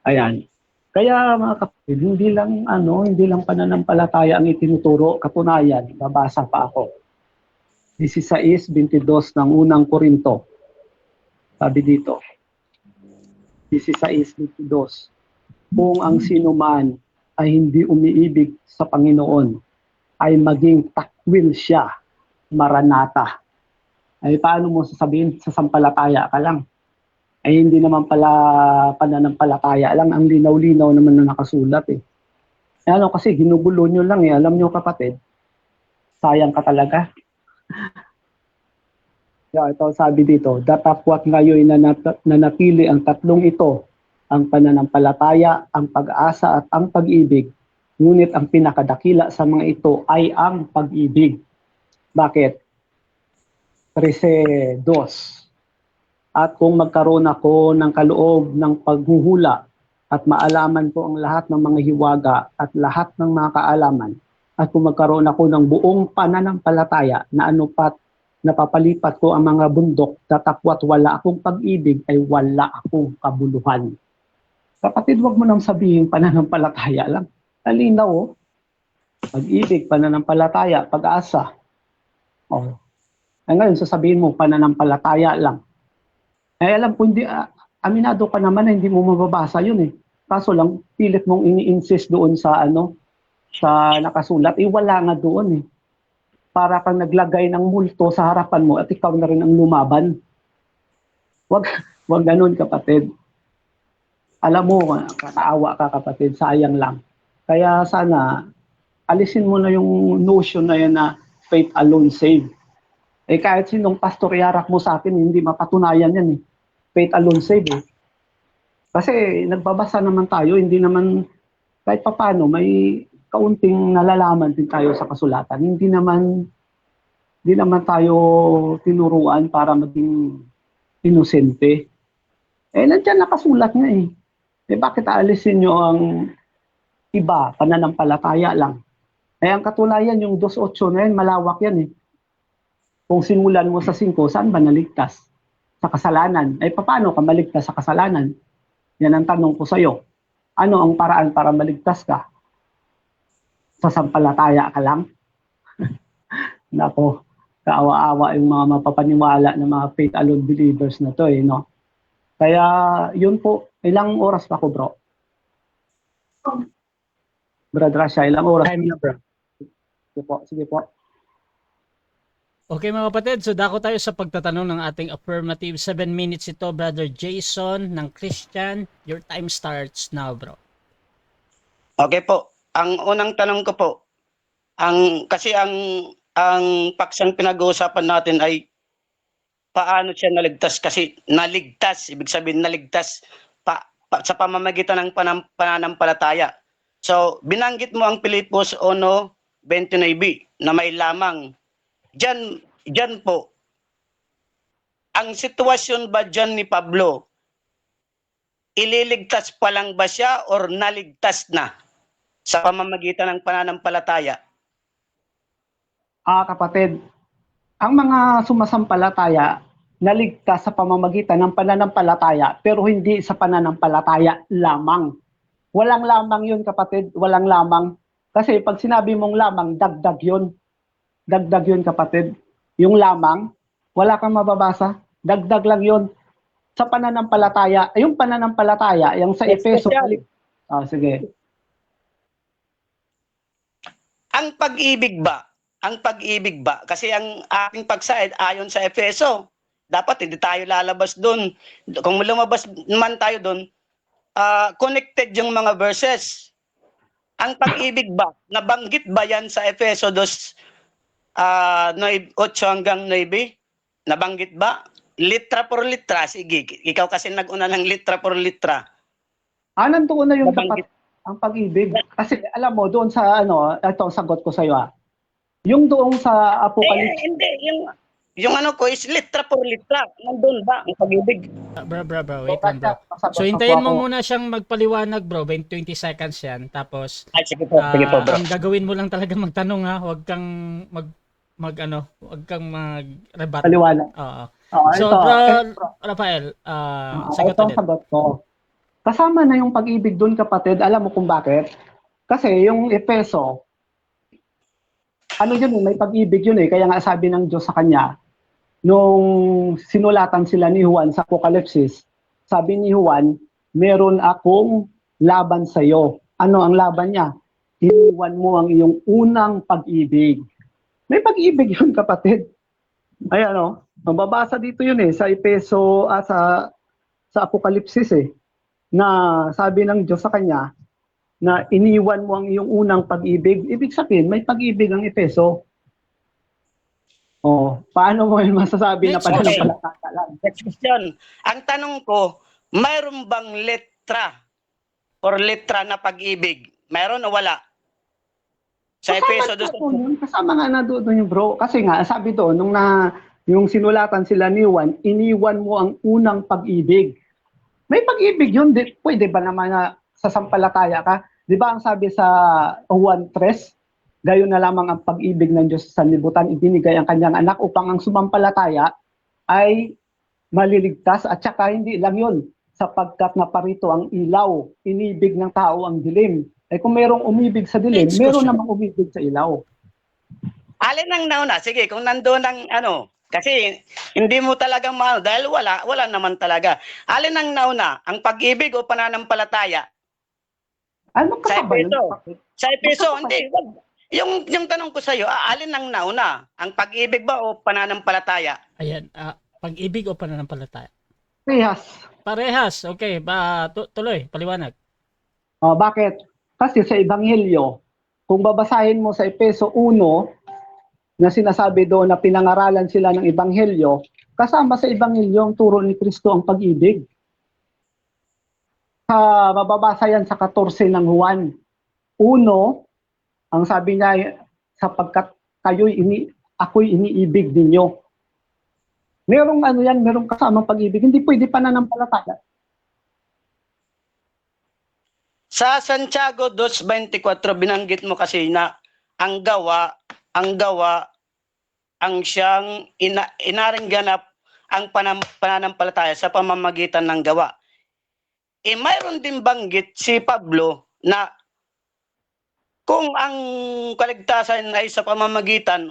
Ayan. Kaya mga kapatid, hindi lang pananampalataya ang itinuturo. Katunayan, babasa pa ako. 16:22 ng unang Korinto. Sabi dito, 16:22, kung ang sinuman ay hindi umiibig sa Panginoon, ay maging takwil siya, maranata. Ay paano mo sasabihin, sasampalataya ka lang? Ay hindi naman pala pananampalataya lang, ang linaw-linaw naman na nakasulat kasi ginugulo nyo lang Alam nyo kapatid, sayang ka talaga. Ito sabi dito, datapwat ngayon nanatili ang tatlong ito, ang pananampalataya, ang pag-asa at ang pag-ibig. Ngunit ang pinakadakila sa mga ito ay ang pag-ibig. Bakit? 13:2. At kung magkaroon ako ng kaloob ng paghuhula at maalaman ko ang lahat ng mga hiwaga at lahat ng mga kaalaman at kung magkaroon ako ng buong pananampalataya na anupat napapalipat ko ang mga bundok, tatakwat wala akong pag-ibig, ay wala akong kabuluhan. Kapatid, wag mo nang sabihin pananampalataya lang. Alinaw, oh. Pag-ibig, pananampalataya, pag-asa. Oh. Ay ngayon, sasabihin mo, pananampalataya lang. Ay alam ko, hindi, aminado ka naman na hindi mo mababasa yun eh. Kaso lang, pilit mong ini-insist doon sa sa nakasulat, wala nga doon eh. Para kang naglagay ng multo sa harapan mo at ikaw na rin ang lumaban. Wag ganun, kapatid. Alam mo, kakaawa ka, kapatid, sayang lang. Kaya sana, alisin mo na yung notion na yan na faith alone save. Eh kahit sinong pastor iarak mo sa akin, hindi mapatunayan yan eh. Faith alone save eh. Kasi nagbabasa naman tayo, hindi naman kahit papano may kaunting nalalaman din tayo sa kasulatan. Hindi naman tayo tinuruan para maging inosente. Eh nandiyan nakasulat nga eh. Eh bakit aalisin nyo ang iba, pananampalataya lang? Eh ang katunayan yung 2:8 na yan, malawak yan eh. Kung simulan mo sa 5, saan ba naligtas? Sa kasalanan. Eh paano ka maligtas sa kasalanan? Yan ang tanong ko sa'yo. Ano ang paraan para maligtas ka? Sasampalataya ka lang? Nako, kaawa-awa yung mga mapapaniwala ng mga faith alone believers na to eh, no? Kaya yun po, ilang oras pa ko, bro? Brad Rasha, ilang oras? Time na, bro. Sige po, sige po. Okay mga kapatid, so dako tayo sa pagtatanong ng ating affirmative. 7 minutes ito, Brother Jason ng Christian. Your time starts now, bro. Okay po. Ang unang tanong ko po, kasi ang paksang pinag-uusapan natin ay paano siya naligtas, kasi naligtas, ibig sabihin naligtas sa pamamagitan ng pananampalataya. So, binanggit mo ang Pilipos 1:29 na may lamang. Diyan po, ang sitwasyon ba diyan ni Pablo, ililigtas pa lang ba siya or naligtas na sa pamamagitan ng pananampalataya? Kapatid, ang mga sumasampalataya, naligtas sa pamamagitan ng pananampalataya, pero hindi sa pananampalataya lamang. Walang lamang yun, kapatid, walang lamang. Kasi pag sinabi mong lamang, dagdag yun. Dagdag yun, kapatid. Yung lamang, wala kang mababasa. Dagdag lang yun. Sa pananampalataya, yung pananampalataya, yung sa Efeso. Sige. Ang pag-ibig ba, kasi ang ating pagsaid ayon sa Efeso, dapat hindi tayo lalabas doon. Kung lumabas naman tayo doon, connected yung mga verses. Ang pag-ibig ba, nabanggit ba yan sa Efeso 8 hanggang 9? Nabanggit ba? Litra por litra. Sige, ikaw kasi nag-una ng litra por litra. Nandoon na yung Nabanggit. ang pag-ibig. Kasi alam mo, doon sa ito ang sagot ko sa iyo. Yung doon sa Apocalypse. Hindi, yung ano ko is litra por litra. Nandun ba ang pag-ibig? Bro, wait lang, bro. So, hintayin mo muna siyang magpaliwanag, bro. 20 seconds yan. Tapos, Ay, sige po, bro. ang gagawin mo lang talaga magtanong, ha? Huwag kang mag-rebut. Paliwanag. Oo. So, ito, bro, Rafael, sagot ito ang ulit. sagot ko. Kasama na yung pag-ibig doon, kapatid. Alam mo kung bakit? Kasi yung Efeso, yun, may pag-ibig yun eh. Kaya nga sabi ng Diyos sa kanya, nung sinulatan sila ni Juan sa Apokalipsis, sabi ni Juan, meron akong laban sa iyo. Ano ang laban niya? Iniwan mo ang iyong unang pag-ibig. May pag-ibig yun, kapatid. Ayan, mababasa dito yun eh, sa Efeso, sa Apokalipsis eh, na sabi ng Diyos sa kanya, na iniwan mo ang iyong unang pag-ibig. Ibig sabihin, may pag-ibig ang Efeso. Paano mo yun masasabi na pananampalataya lang? Next question. Ang tanong ko, mayroon bang letra or litra na pag-ibig? Mayroon o wala? Sa Efeso Kasama nga na doon yung bro. Kasi nga, sabi doon, yung sinulatan sila ni Juan, iniwan mo ang unang pag-ibig. May pag-ibig yun. Pwede ba naman na sasampalataya ka? Di ba ang sabi sa Juan 3, gayon na lamang ang pag-ibig ng Diyos sa sanlibutan, ibinigay ang kanyang anak upang ang sumampalataya ay maliligtas, at saka hindi lang yun, sapagkat naparito ang ilaw, inibig ng tao ang dilim. Kung merong umibig sa dilim, Next meron question. namang umibig sa ilaw. Alin ang nauna? Sige, kung nandoon ang ano, kasi hindi mo talaga maano dahil wala naman talaga. Alin ang nauna? Ang pag-ibig o pananampalataya? Ano magkasabay? Sa Epeso, hindi. Yung tanong ko sa iyo, alin ang nauna? Ang pag-ibig ba o pananampalataya? Ayan, pag-ibig o pananampalataya? Parehas. Parehas. Okay, tuloy, paliwanag. Bakit? Kasi sa Ebanghelyo, kung babasahin mo sa Epeso 1, na sinasabi doon na pinangaralan sila ng Ebanghelyo, kasama sa Ebanghelyo ang turo ni Kristo ang pag-ibig. Mababasa yan sa 14 ng Juan. 1, ang sabi niya, sapagkat ako'y iniibig ninyo. Merong ano yan, merong kasamang pag-ibig. Hindi pwede pananampalataya. Sa Santiago 2:24 binanggit mo kasi na ang gawa ang siyang inaring ganap ang pananampalataya sa pamamagitan ng gawa. Mayroon din banggit si Pablo na kung ang kaligtasan ay sa pamamagitan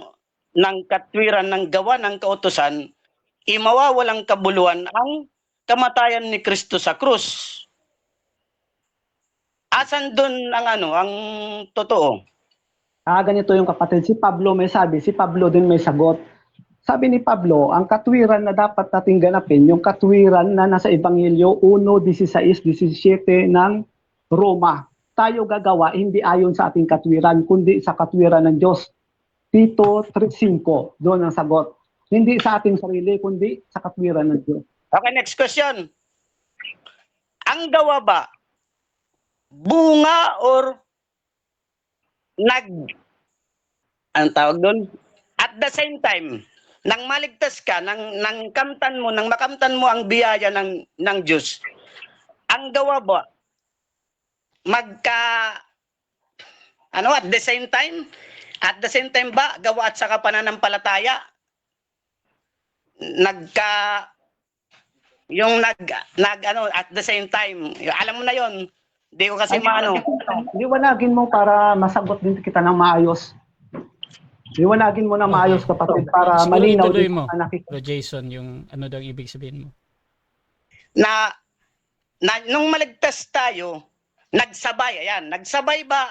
ng katwiran ng gawa ng kautusan, mawawalang kabuluhan ang kamatayan ni Kristo sa krus. Asan doon ang totoo? Ganito yung kapatid, si Pablo may sabi, si Pablo din may sagot. Sabi ni Pablo, ang katwiran na dapat nating ganapin, yung katwiran na nasa Ebanghelyo 1:16-17 ng Roma. Tayo gagawa, hindi ayon sa ating katwiran, kundi sa katwiran ng Diyos. Tito 3:5, doon ang sagot. Hindi sa ating sarili, kundi sa katwiran ng Diyos. Okay, next question. Ang gawa ba, bunga or ang tawag doon? At the same time, nang maligtas ka, nang makamtan mo ang biyaya ng Diyos, ang gawa ba, at the same time? At the same time ba, gawa at saka pananampalataya? At the same time, alam mo na yon. Hindi ko kasi Liwanagin mo para masagot din kita ng maayos. Liwanagin mo na maayos, kapatid, para Siguro malinaw ituloy din mo, sa nakikita. Bro Jason, yung ano daw ibig sabihin mo. na nung maligtas tayo, nagsabay ba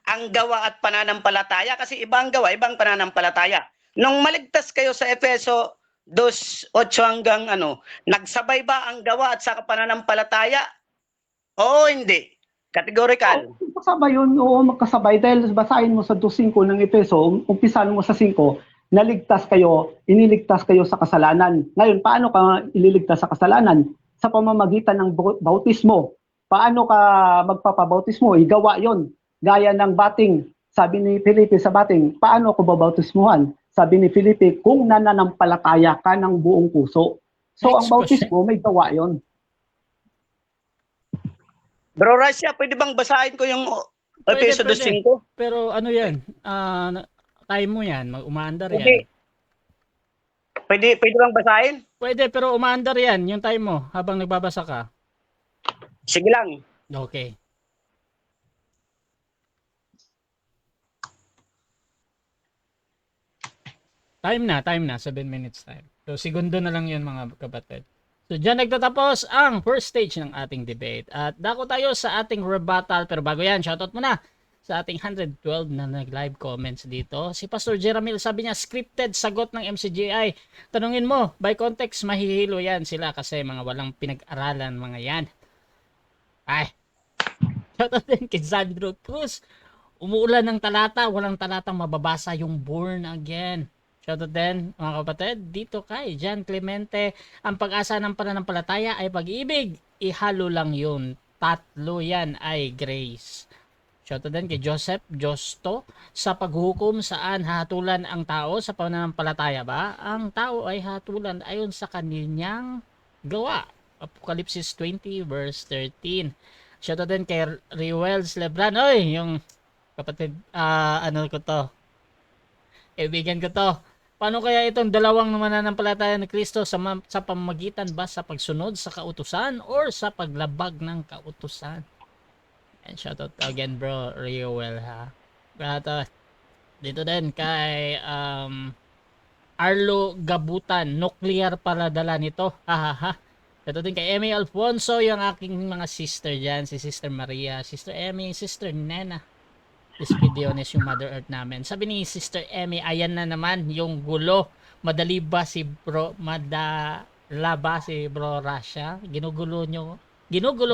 ang gawa at pananampalataya? Kasi ibang gawa, ibang pananampalataya. Nung maligtas kayo sa Efeso 2:8 hanggang nagsabay ba ang gawa at saka pananampalataya? Oo, hindi. Categorical. Magkasabay yun, oo, magkasabay. Dahil basahin mo sa 2:5 ng Efeso, umpisan mo sa 5, iniligtas kayo sa kasalanan. Ngayon, paano ka ililigtas sa kasalanan? Sa pamamagitan ng bautismo. Paano ka magpapabautismo? Igawa yon. Gaya ng bating. Sabi ni Felipe sa bating, paano ko babautismuhan? Sabi ni Felipe, kung nananampalataya ka ng buong puso. So, ang bautismo, may gawa yon. Bro Rasha, pwede bang basahin ko yung Efeso 2:5? Pero ano yan? Time mo yan, umaandar Okay. yan. Pwede bang basahin? Pwede, pero umaandar yan, yung time mo, habang nagbabasa ka. Sige lang. Okay. Time na, 7 minutes time. So, segundo na lang yun mga kapatid. So, dyan nagtatapos ang first stage ng ating debate. At dako tayo sa ating rebuttal. Pero bago yan, shoutout muna sa ating 112 na nag-live comments dito. Si Pastor Jeramil, sabi niya, scripted sagot ng MCGI. Tanungin mo, by context, mahihilo yan sila kasi mga walang pinag-aralan mga yan. Ay. Shoutout din kay Sandro Cruz. Umuulan ng talata, walang talatang mababasa yung born again. Shoutout din mga kapatid, dito kay John Clemente, ang pag-asa ng pananampalataya ay pag-ibig. Ihalo lang yun. Tatlo yan ay grace. Shoutout din kay Joseph Josto, sa paghukom saan hatulan ang tao sa pananampalataya ba? Ang tao ay hatulan ayon sa kanyang gawa. Apocalypse 20 verse 13. Shoutout din kay Rewells Lebran. Oy, yung Kapatid, ano ko to? Kaibigan ko to. Paano kaya itong dalawang mananampalataya ni Kristo sa pamamagitan ba sa pagsunod sa kautusan or sa paglabag ng kautusan? And shoutout again bro, Rioel ha. At dito din kay Arlo Gabutan, nuclear pala dala nito. Hahaha. Ito din kay Emmy Alfonso, yung aking mga sister dyan, si Sister Maria, Sister Emmy, Sister Nena. This video is yung Mother Earth namin. Sabi ni Sister Emmy, ayan na naman yung gulo. Madala ba si Bro Russia? Ginugulo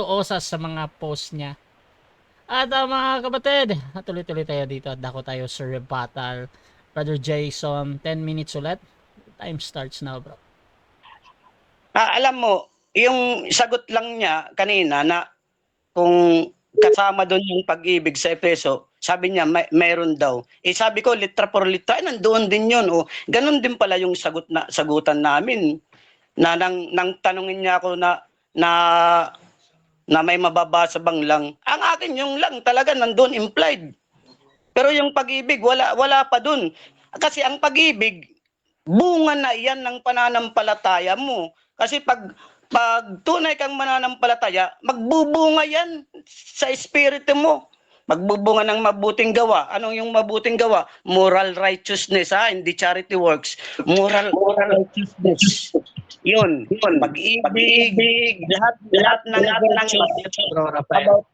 osas sa mga post niya. At mga kapatid, tuloy-tuloy tayo dito at dako tayo sa rebuttal. Brother Jason, 10 minutes ulit. Time starts now, bro. Alam mo, yung sagot lang niya kanina na kung kasama doon yung pag-ibig sa Efeso, sabi niya mayroon daw. Sabi ko litra por litra, nandoon din yun. Ganun din pala yung sagutan namin. Nang tanungin niya ako na may mababasa bang lang. Ang akin yung lang talaga nandoon implied. Pero yung pag-ibig wala pa doon. Kasi ang pag-ibig bunga na iyan ng pananampalataya mo. Kasi pag tunay kang mananampalataya, magbubunga yan sa espiritu mo. Magbubunga ng mabuting gawa. Anong yung mabuting gawa? Moral righteousness, hindi charity works. Moral righteousness. Yun. Pag-ibig, lahat ng Bro Rafael.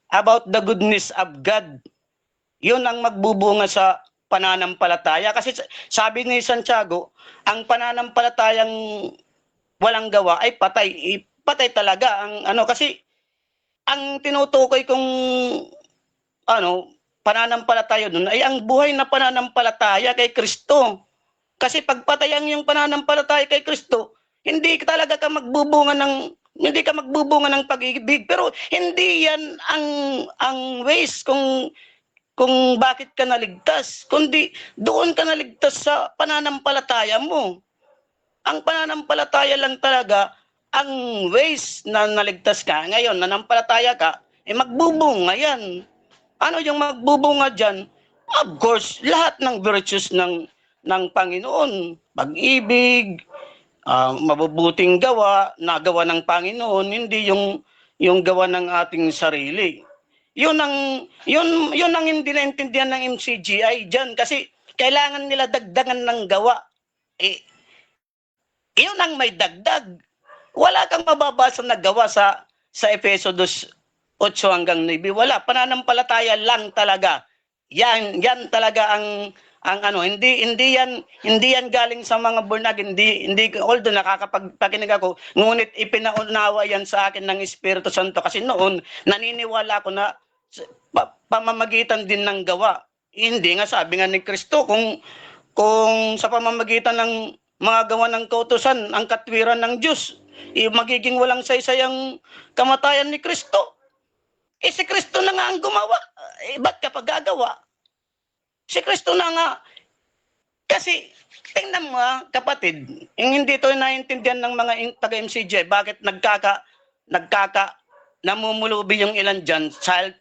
About the goodness of God. Yun ang magbubunga sa pananampalataya. Kasi sabi ni Santiago, ang pananampalatayang walang gawa ay patay. Patay talaga ang kasi ang tinutukoy kong pananampalataya doon ay ang buhay na pananampalataya kay Kristo. Kasi pag patay ang yung pananampalataya kay Kristo, hindi ka magbubunga ng pag-ibig. Pero hindi yan ang ways kung bakit ka naligtas, kundi doon ka naligtas sa pananampalataya mo. Ang pananampalataya lang talaga ang ways na naligtas ka. Ngayon, nanampalataya ka, magbubunga yan. Ano yung magbubunga dyan? Of course, lahat ng virtues ng Panginoon. Pag-ibig, mabubuting gawa, nagawa ng Panginoon, hindi yung gawa ng ating sarili. Yun ang hindi naintindihan ng MCGI dyan kasi kailangan nila dagdagan ng gawa. Yun ang may dagdag. Wala kang mababasa na gawa sa Efeso 2:8 hanggang 9. Wala, pananampalataya lang talaga. Yan talaga ang hindi yan galing sa mga born again, hindi although nakakapagpakinig ako, ngunit ipinaunawa yan sa akin ng Espiritu Santo kasi noon naniniwala ko na pamamagitan din ng gawa. Hindi nga sabi nga ni Kristo kung sa pamamagitan ng mga gawa ng kautusan ang katwiran ng Diyos, magiging walang saysayang kamatayan ni Kristo. Si Kristo na nga ang gumawa. Ba't ka pa gagawa? Si Kristo na nga. Kasi, tingnan mo kapatid, hindi ito naiintindihan ng mga taga-MCJ, bakit namumulubi yung ilan dyan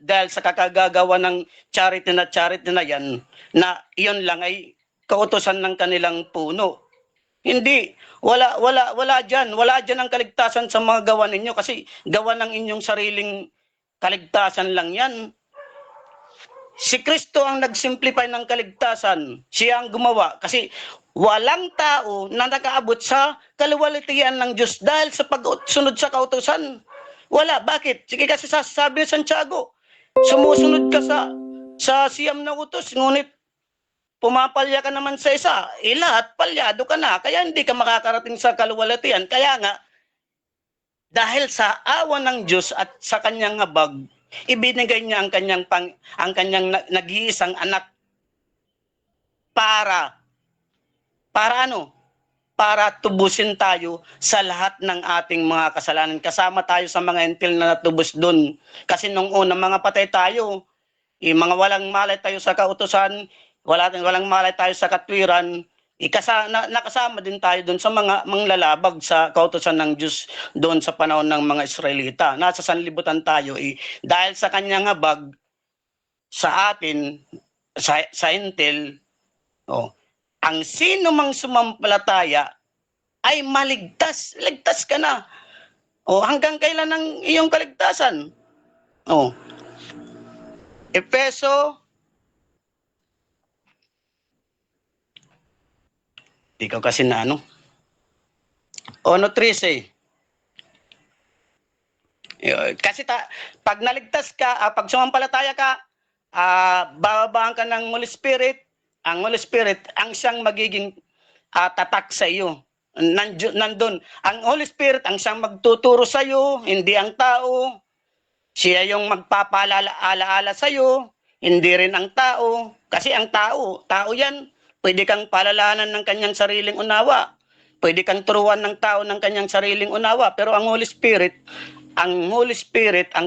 dahil sa kakagagawa ng charity na yan, na iyon lang ay kautusan ng kanilang puno. Hindi, wala dyan ang kaligtasan sa mga gawa ninyo kasi gawa ng inyong sariling kaligtasan lang yan. Si Kristo ang nag-simplify ng kaligtasan. Siya ang gumawa kasi walang tao na nakaabot sa kaluwalhatian ng Diyos dahil sa pagsunod sa kautusan. Wala. Bakit? Sige kasi sabi ni Santiago, sumusunod ka sa siyam na utos, ngunit pumapalya ka naman sa isa, lahat palyado ka na, kaya hindi ka makakarating sa kaluwalhatian. Kaya nga, dahil sa awa ng Diyos at sa kanyang habag, ibinigay niya ang kanyang nag-iisang anak para ano? Para tubusin tayo sa lahat ng ating mga kasalanan. Kasama tayo sa mga entil na natubos doon. Kasi nung una, mga patay tayo, mga walang malay tayo sa kautusan, walang malay tayo sa katwiran, nakasama din tayo doon sa mga manglalabag sa kautusan ng Diyos doon sa panahon ng mga Israelita. Nasa sanlibutan tayo dahil sa kanyang habag sa atin, sa Intel, ang sino mang sumampalataya ay maligtas. Ligtas ka na. Hanggang kailan ang iyong kaligtasan? Efeso, ikaw kasi na 1:13. Kasi pag naligtas ka, pag sumampalataya ka, bababaan ka ng Holy Spirit. Ang Holy Spirit ang siyang magiging tatak sa iyo. Nandun. Ang Holy Spirit ang siyang magtuturo sa iyo, hindi ang tao. Siya yung magpapaalala sa iyo, hindi rin ang tao. Kasi ang tao yan. Pwede kang palalahanan ng kanyang sariling unawa. Pwede kang turuan ng tao ng kanyang sariling unawa. Pero ang Holy Spirit, ang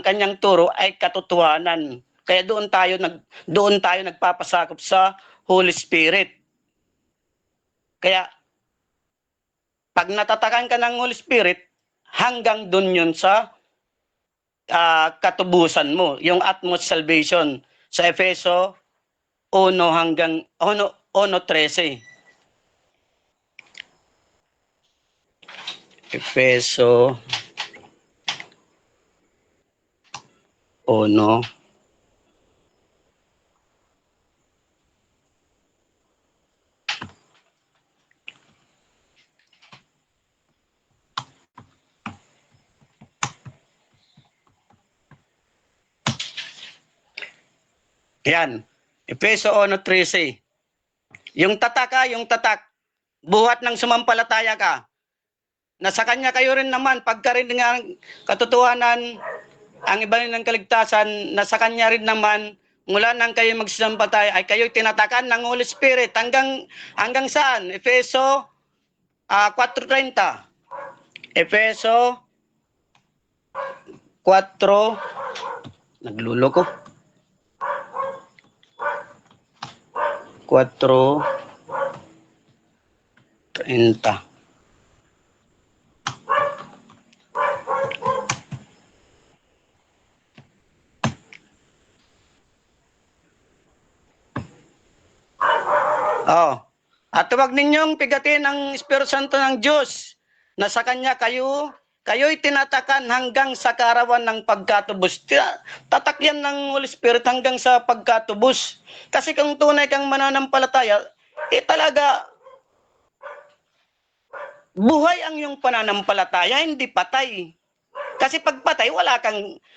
kanyang turo ay katotohanan. Kaya doon tayo nagpapasakop sa Holy Spirit. Kaya pag natatakan ka ng Holy Spirit, hanggang doon yun sa katubusan mo, yung utmost salvation sa Efeso 1:13. Efeso 1. Yan. Efeso 1:13. Yung tatak, buhat ng sumampalataya ka, na sa kanya kayo rin naman, pagkarinig ng katotohanan, ang iba ng kaligtasan, na sa kanya rin naman, mula nang kayo magsasampalataya, ay kayo tinatakan ng Holy Spirit. Hanggang saan? Efeso 4:30. Efeso 4, nagluloko. 4:30. At huwag ninyong pigatin ang Espiritu Santo ng Diyos, na sa Kanya kayo'y tinatakan hanggang sa kaarawan ng pagkatubos. Tatakyan ng Holy Spirit hanggang sa pagkatubos. Kasi kung tunay kang mananampalataya, talaga buhay ang iyong pananampalataya, hindi patay. Kasi pag patay,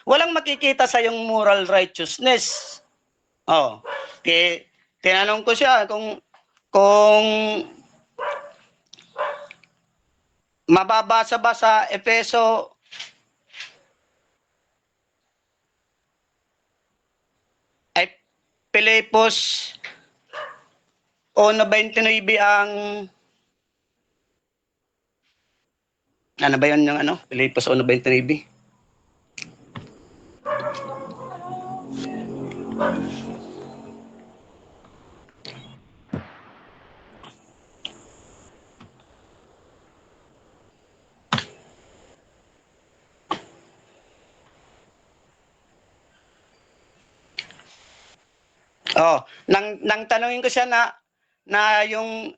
walang makikita sa iyong moral righteousness. Tinanong ko siya kung mababasa ba sa Efeso ay Filipos 1:29 ang ano ba yun yung Filipos 1:29? Nang tanungin ko siya na yung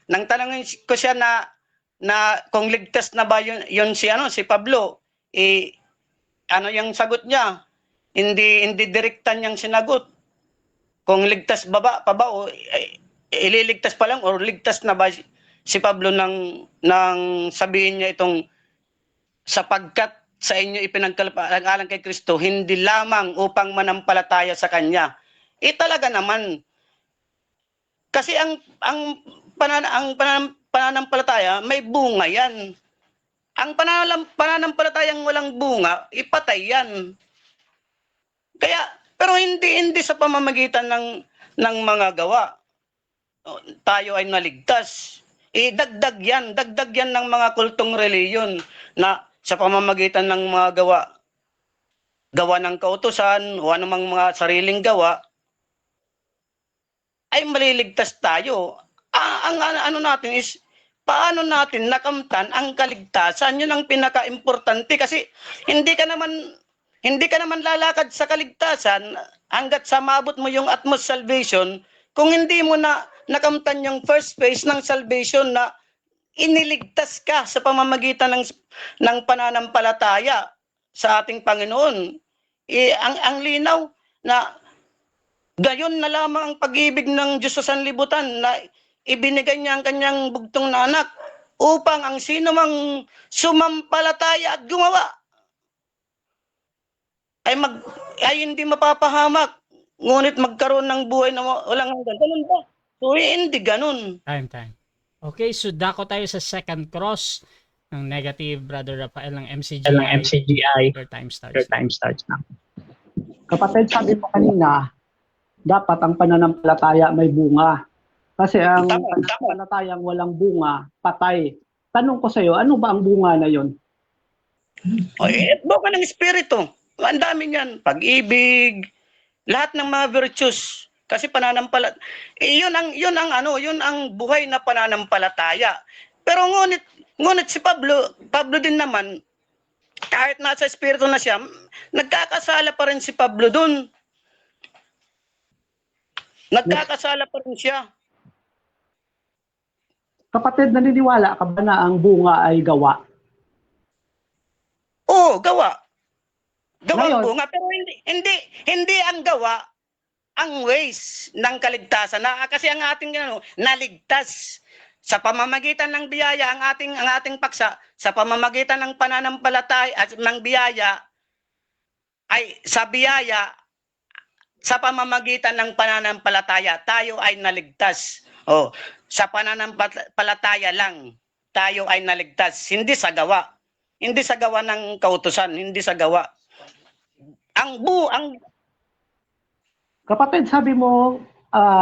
nang tanungin ko siya na kung ligtas na ba yun si Pablo, yung sagot niya, hindi direkta niyang sinagot. Kung ligtas pa ba o ililigtas pa lang, or ligtas na ba si Pablo nang sabihin niya itong sapagkat sa inyo ipinagkalapalan kay Kristo, hindi lamang upang manampalataya sa Kanya. Talaga naman. Kasi ang pananampalataya, may bunga yan. Ang pananampalatayang walang bunga, ipatay yan. Kaya, pero hindi sa pamamagitan ng mga gawa. Tayo ay naligtas. Dagdag yan ng mga kultong reliyon na sa pamamagitan ng mga gawa ng kautusan o anumang mga sariling gawa, ay maliligtas tayo. Ang ano natin is, paano natin nakamtan ang kaligtasan? Yun ang pinaka-importante kasi hindi ka naman lalakad sa kaligtasan hanggat sa maabot mo yung utmost salvation kung hindi mo na nakamtan yung first phase ng salvation na iniligtas ka sa pamamagitan ng pananampalataya sa ating Panginoon. Ang linaw na gayon na lamang ang pag-ibig ng Diyos sa sanlibutan na ibinigay niya ang kanyang bugtong na anak upang ang sino mang sumampalataya at gumawa ay hindi mapapahamak, ngunit magkaroon ng buhay na walang hanggan. Ganun ba? So, hindi ganun. Time. Okay, so dako tayo sa second cross ng negative, Brother Rafael, ng MCGI. Your time starts now. Kapatid, sabi mo kanina, dapat ang pananampalataya may bunga. Kasi ang pananampalatayang walang bunga, patay. Tanong ko sa iyo, ano ba ang bunga na yon? Bunga ng Espiritu. Ang dami niyan. Pag-ibig, lahat ng mga virtues. Kasi pananampalataya, yun ang buhay na pananampalataya. Pero ngunit si Pablo din naman, kahit nasa Espiritu na siya, nagkakasala pa rin si Pablo dun. Nagkakasala pa rin siya. Kapatid, naniniwala ka ba na ang bunga ay gawa? Oo, gawa. Gawa ang Ngayon, bunga, pero hindi ang gawa ang ways ng kaligtasan. Kasi ang ating naligtas sa pamamagitan ng biyaya, ang ating paksa sa pamamagitan ng pananampalataya at ng biyaya ay sa biyaya sa pamamagitan ng pananampalataya tayo ay naligtas. Sa pananampalataya lang tayo ay naligtas, hindi sa gawa. Hindi sa gawa ng kautusan, hindi sa gawa. Kapatid, sabi mo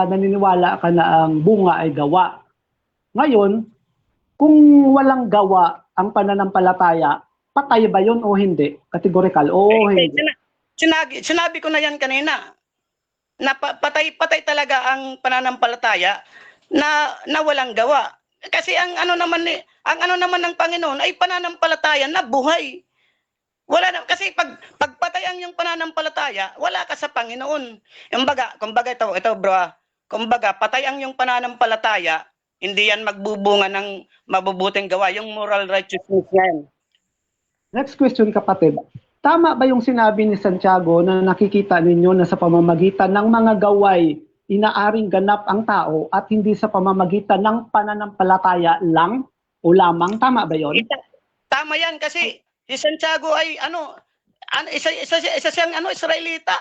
naniniwala ka na ang bunga ay gawa. Ngayon, kung walang gawa ang pananampalataya, patay ba yun o hindi? Categorical o hindi? Sinabi ko na yan kanina. Na patay talaga ang pananampalataya na walang gawa. Kasi ang ano naman ng Panginoon ay pananampalataya na buhay. Wala na, kasi pag patay ang yung pananampalataya, wala ka sa Panginoon. Kumbaga ito bro, kumbaga patay ang yung pananampalataya, hindi yan magbubunga ng mabubuting gawa, yung moral righteousness yan. Next question, kapatid. Tama ba yung sinabi ni Santiago na nakikita ninyo na sa pamamagitan ng mga gaway, inaaring ganap ang tao at hindi sa pamamagitan ng pananampalataya lang o lamang? Tama ba yun? Tama yan kasi si Santiago ay isa siyang Israelita.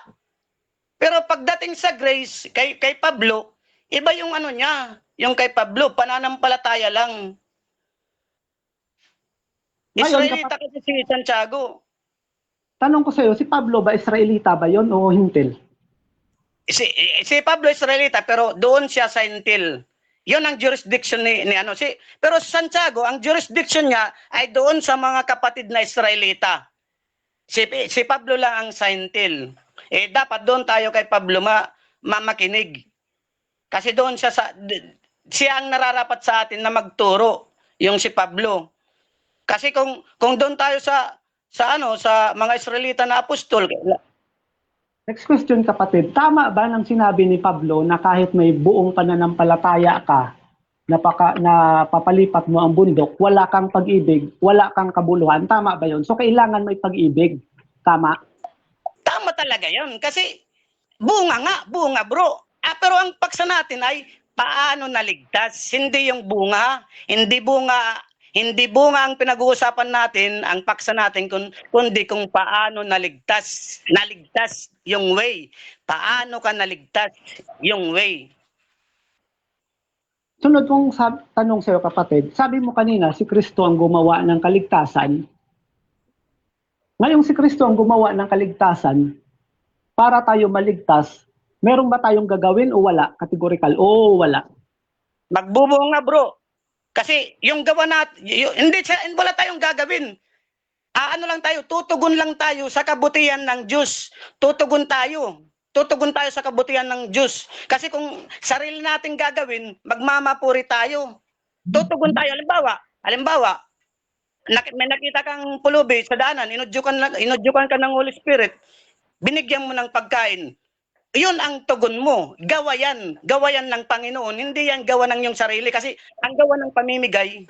Pero pagdating sa grace kay Pablo, iba yung niya, yung kay Pablo pananampalataya lang. Israelita kasi si Santiago. Tanong ko sa iyo, si Pablo ba Israelita ba yon o hintil? Si Pablo Israelita pero doon siya sa hintil. Yon ang jurisdiction pero Santiago, ang jurisdiction niya ay doon sa mga kapatid na Israelita. Si Pablo lang ang sa hintil. Dapat doon tayo kay Pablo makinig. Kasi doon siya ang nararapat sa atin na magturo, yung si Pablo. Kasi kung doon tayo sa mga Israelita na apostol. Next question, kapatid. Tama ba nang sinabi ni Pablo na kahit may buong pananampalataya ka, na papalipat mo ang bundok, wala kang pag-ibig, wala kang kabuluhan? Tama ba yon? So kailangan may pag-ibig. Tama? Tama talaga yon. Kasi bunga bro. Pero ang paksa natin ay paano naligtas. Hindi yung bunga. Hindi bunga ang pinag-uusapan natin, ang paksa natin, kundi kung paano naligtas. Naligtas yung way. Paano ka naligtas yung way. Sunod kong tanong sa iyo, kapatid. Sabi mo kanina, si Kristo ang gumawa ng kaligtasan. Ngayong si Kristo ang gumawa ng kaligtasan, para tayo maligtas, meron ba tayong gagawin o wala? Categorical, oo, wala. Magbubunga, bro. Kasi yung gawa natin, wala tayong gagawin. Ano lang tayo, tutugon lang tayo sa kabutihan ng Diyos. Tutugon tayo. Tutugon tayo sa kabutihan ng Diyos. Kasi kung sarili natin gagawin, magmamapuri tayo. Tutugon tayo. Halimbawa, may nakita kang pulubi sa daanan, inudyukan ka ng Holy Spirit, binigyan mo ng pagkain. Yun ang tugon mo. Gawa yan ng Panginoon. Hindi yan gawa ng iyong sarili. Kasi ang gawa ng pamimigay.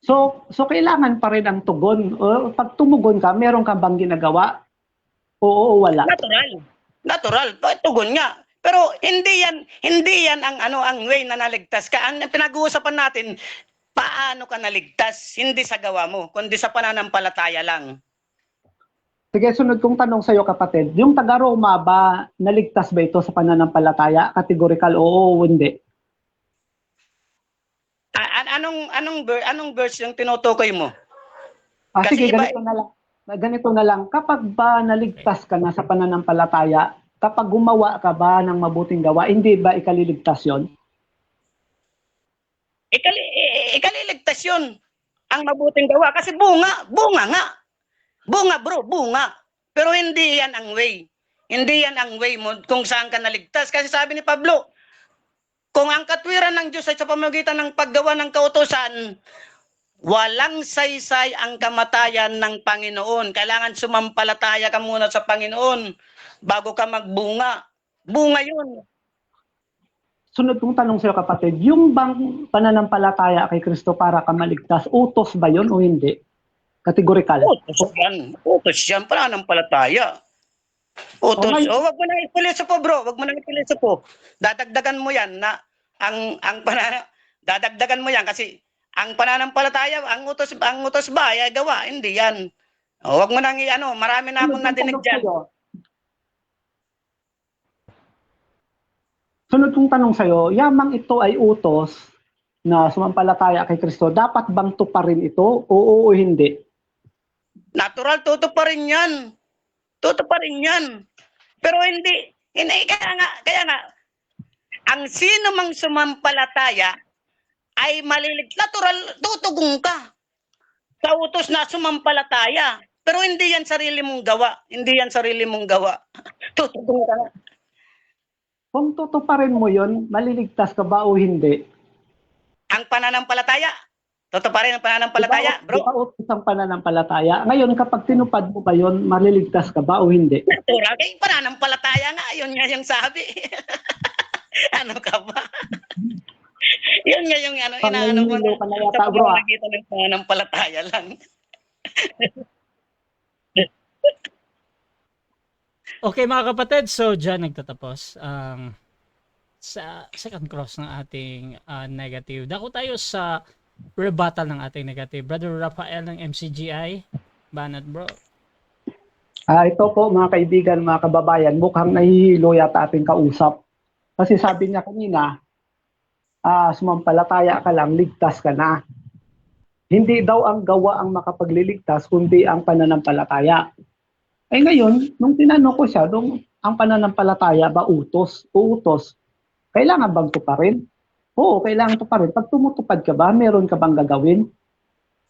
So kailangan pa rin ang tugon. O, pag tumugon ka, meron ka bang ginagawa? Oo o wala? Natural. Tugon nga. Pero hindi yan ang way na naligtas ka. Ang pinag-uusapan natin, paano ka naligtas? Hindi sa gawa mo, kundi sa pananampalataya lang. Sige, sunod kong tanong sa iyo, kapatid. Yung taga-Roma ba, naligtas ba ito sa pananampalataya? Categorical, oo o hindi? Anong verse yung tinutukoy mo? Sige, Kasi ganito na lang. Kapag ba naligtas ka na sa pananampalataya, kapag gumawa ka ba ng mabuting gawa, hindi ba ikaliligtas yon? Ikaliligtas yun ang mabuting gawa. Kasi bunga nga. Bunga, bro, bunga. Pero hindi yan ang way. Hindi yan ang way mo kung saan ka naligtas. Kasi sabi ni Pablo, kung ang katwiran ng Diyos ay sa pamamagitan ng paggawa ng kautusan, walang saysay ang kamatayan ng Panginoon. Kailangan sumampalataya ka muna sa Panginoon bago ka magbunga. Bunga yun. Sunod kong tanong sa iyo, kapatid, yung bang pananampalataya kay Kristo para ka maligtas, utos ba yun o hindi? Categorical. Utos yan. Pananampalataya. Utos. Wag mo nang ipilosopo, bro. Wag mo nang ipilosopo. Dadagdagan mo yan na dadagdagan mo yan kasi ang pananampalataya, ang utos ba ay gawa? Hindi yan. Wag mo nang marami na akong nadinig dyan. Sunod kong tanong sa iyo, yamang ito ay utos na sumampalataya kay Kristo, dapat bang tuparin ito? Oo o hindi? Natural, tutuparin yan. Tutuparin yan. Pero hindi kaya nga, ang sino mang sumampalataya ay natural, tutugong ka sa utos na sumampalataya. Pero hindi yan sarili mong gawa. Hindi yan sarili mong gawa. Tutugong ka. Kung tutuparin mo yon, maliligtas ka ba o hindi? Ang pananampalataya, tutuparin ang pananampalataya, bro. Di ba utos ang pananampalataya? Ngayon, kapag tinupad mo ba yon, maliligtas ka ba o hindi? Natural, kay pananampalataya nga, yun nga yung sabi. Ano ka ba? Yun nga yung inaano ko Pangangilo ka na yata, bro. Nakita ng pananampalataya lang. Okay mga kapatid, so dyan nagtatapos ang sa second cross ng ating negative. Dako tayo sa rebuttal ng ating negative. Brother Rafael ng MCGI. Banat, bro. Ito po mga kaibigan, mga kababayan, mukhang nahihilo yata ating kausap. Kasi sabi niya kanina, sumampalataya ka lang, ligtas ka na. Hindi daw ang gawa ang makapagliligtas, kundi ang pananampalataya. Ngayon, nung tinanong ko siya, ang pananampalataya ba utos? Utos. Kailangan bang tuparin? Oo, kailangan tuparin. Pag tumutupad ka ba, meron ka bang gagawin?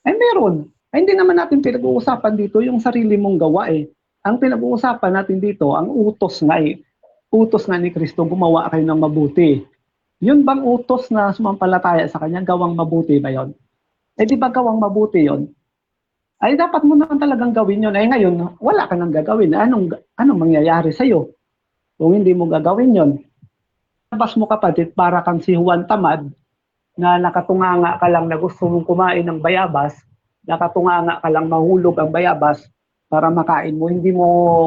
Meron. Hindi naman natin pinag-uusapan dito yung sarili mong gawa eh. Ang pinag-uusapan natin dito, ang utos nga eh. Utos nga ni Kristo, gumawa kayo ng mabuti. Yun bang utos na sumampalataya sa kanya, gawang mabuti ba yon? Di ba gawang mabuti yon? Ay dapat mo naman talagang gawin yon. Ngayon, wala ka nang gagawin. Anong mangyayari sa'yo kung hindi mo gagawin yon? Labas mo, kapatid, para kang si Juan Tamad na nakatunganga ka lang na gusto mong kumain ng bayabas, nakatunganga ka lang mahulog ang bayabas para makain mo. Hindi mo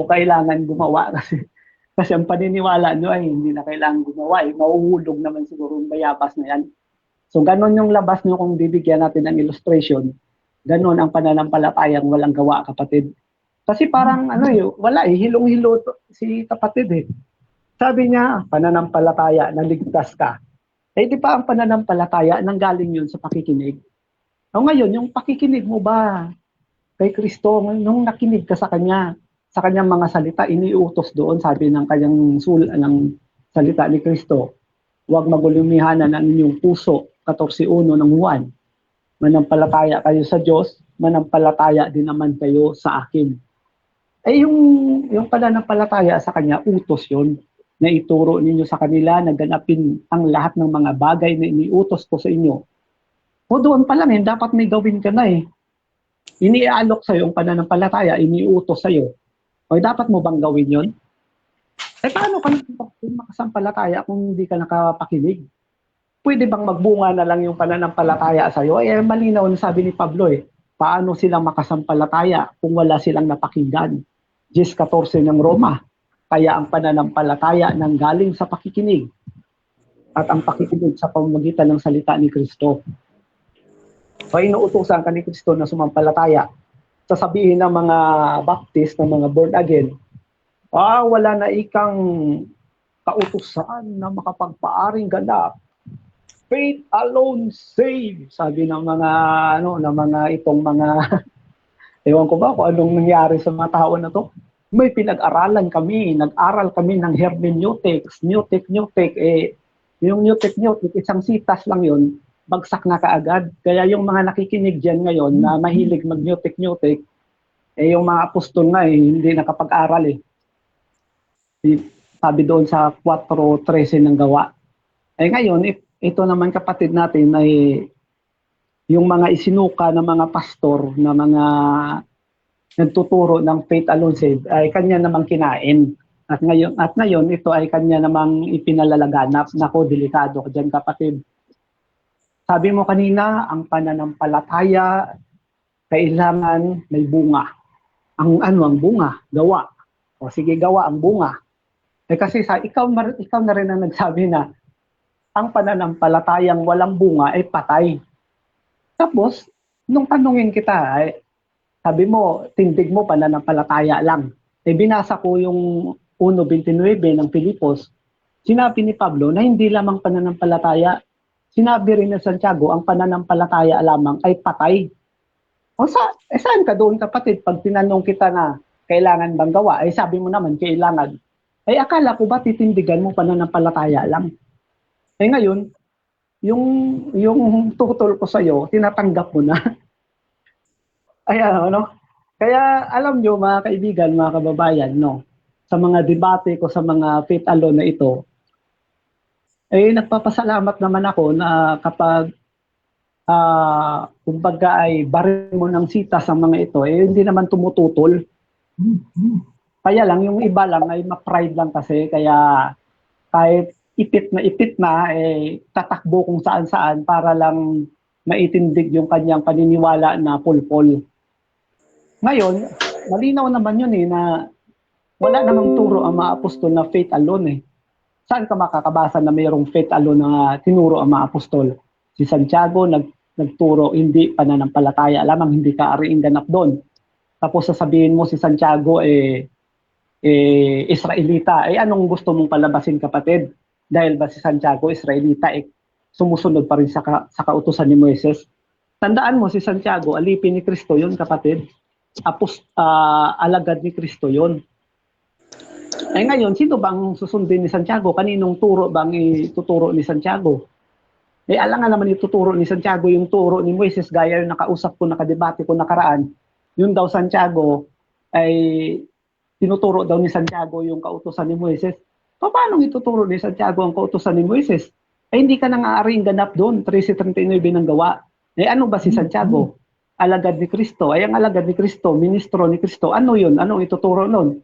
kailangan gumawa kasi ang paniniwala nyo ay hindi na kailangan gumawa. Mahuhulog naman siguro yung bayabas na yan. So ganon yung labas nyo kung bibigyan natin ng illustration. Ganon ang pananampalatayang walang gawa, kapatid. Kasi parang wala hilong-hilo si kapatid eh. Sabi niya, pananampalataya, naligtas ka. Di ba ang pananampalataya nanggaling yun sa pakikinig? Ngayon, yung pakikinig mo ba kay Kristo, nung nakinig ka sa Kanya, sa kanyang mga salita, iniutos doon, sabi ng kanyang ng salita ni Kristo, huwag magulumihanan ang inyong puso, 14:1 ng Juan. Manampalataya kayo sa Diyos, manampalataya din naman kayo sa akin. Eh yung pananampalataya sa kanya, utos yun, na ituro ninyo sa kanila, na ganapin ang lahat ng mga bagay na iniutos ko sa inyo. O doon pa lang, dapat may gawin ka na eh. Iniaalok sa'yo ang pananampalataya, iniutos sa'yo. O dapat mo bang gawin yun? Eh paano ka makasampalataya kung hindi ka nakapakinig? Pwede bang magbunga na lang yung pananampalataya sa'yo? Eh malinaw na sabi ni Pablo eh, paano silang makasampalataya kung wala silang napakinggan? 10:14 ng Roma. Kaya ang pananampalataya nang galing sa pakikinig at ang pakikinig sa pamamagitan ng salita ni Kristo. So inuutosan ka ni Kristo na sumampalataya. Sasabihin ng mga Baptist, ng mga born again, wala na ikang kautusan na makapagpaaring ganap. Faith alone save, sabi ng mga itong mga ewan ko ba kung anong nangyari sa mga tao na to. May pinag-aralan kami, nag-aral kami ng hermeneutics, neutic, yung neutic, isang sitas lang yun, bagsak na kaagad. Kaya yung mga nakikinig dyan ngayon na mahilig mag-neutic, yung mga apostol na hindi nakapag-aral eh. Sabi doon sa 4:13 ng Gawa. Ngayon, ito naman kapatid natin ay yung mga isinuka ng mga pastor na mga nagtuturo ng faith alone save ay kanya namang kinain. At ngayon ito ay kanya namang ipinalalaganap. Nako, delikado ka dyan kapatid. Sabi mo kanina, ang pananampalataya kailangan may bunga. Ang bunga? Gawa. O sige, gawa ang bunga. Kasi ikaw na rin ang nagsabi na ang pananampalatayang walang bunga ay patay. Tapos, nung tanungin kita, sabi mo, tindig mo pananampalataya lang. Binasa ko yung 1:29 ng Filipos, sinabi ni Pablo na hindi lamang pananampalataya, sinabi rin ng Santiago, ang pananampalataya lamang ay patay. O saan ka doon kapatid? Pag tinanong kita na kailangan bang gawa, sabi mo naman kailangan. Akala ko ba titindigan mo pananampalataya lang? Ngayon, yung tutol ko sa'yo, tinatanggap mo na. Kaya alam nyo mga kaibigan, mga kababayan, sa mga debate ko sa mga faith alone na ito, nagpapasalamat naman ako na kapag kumbaga ay baril mo ng sita sa mga ito, hindi naman tumututol. Kaya lang, yung iba lang ay ma-pride lang kasi, kaya kahit ipit na, tatakbo kung saan-saan para lang maitindig yung kanyang paniniwala na pulpol. Ngayon, malinaw naman yun na wala namang turo ang mga apostol na faith alone. Saan ka makakabasa na mayroong faith alone na tinuro ang mga apostol? Si Santiago nagturo, hindi pananampalataya lamang, hindi ka ariing ganap doon. Tapos sasabihin mo si Santiago Israelita. Anong gusto mong palabasin kapatid? Dahil ba si Santiago Israelita sumusunod pa rin sa kautusan ni Moises? Tandaan mo si Santiago, alipin ni Kristo yun kapatid. Alagad ni Kristo yun. Ngayon, sino bang susundin ni Santiago? Kaninong turo bang ituturo ni Santiago? Alangan naman ituturo ni Santiago yung turo ni Moises, gaya yung nakausap ko, nakadebate ko nakaraan. Yun daw Santiago ay tinuturo daw ni Santiago yung kautusan ni Moises. Paano ituturo ni Santiago ang kautusan ni Moises? Hindi ka nang aaring ganap doon, 13:39 ng Gawa. Ano ba si Santiago? Alagad ni Kristo. Ang alagad ni Kristo, ministro ni Kristo. Ano yun? Anong ituturo nun?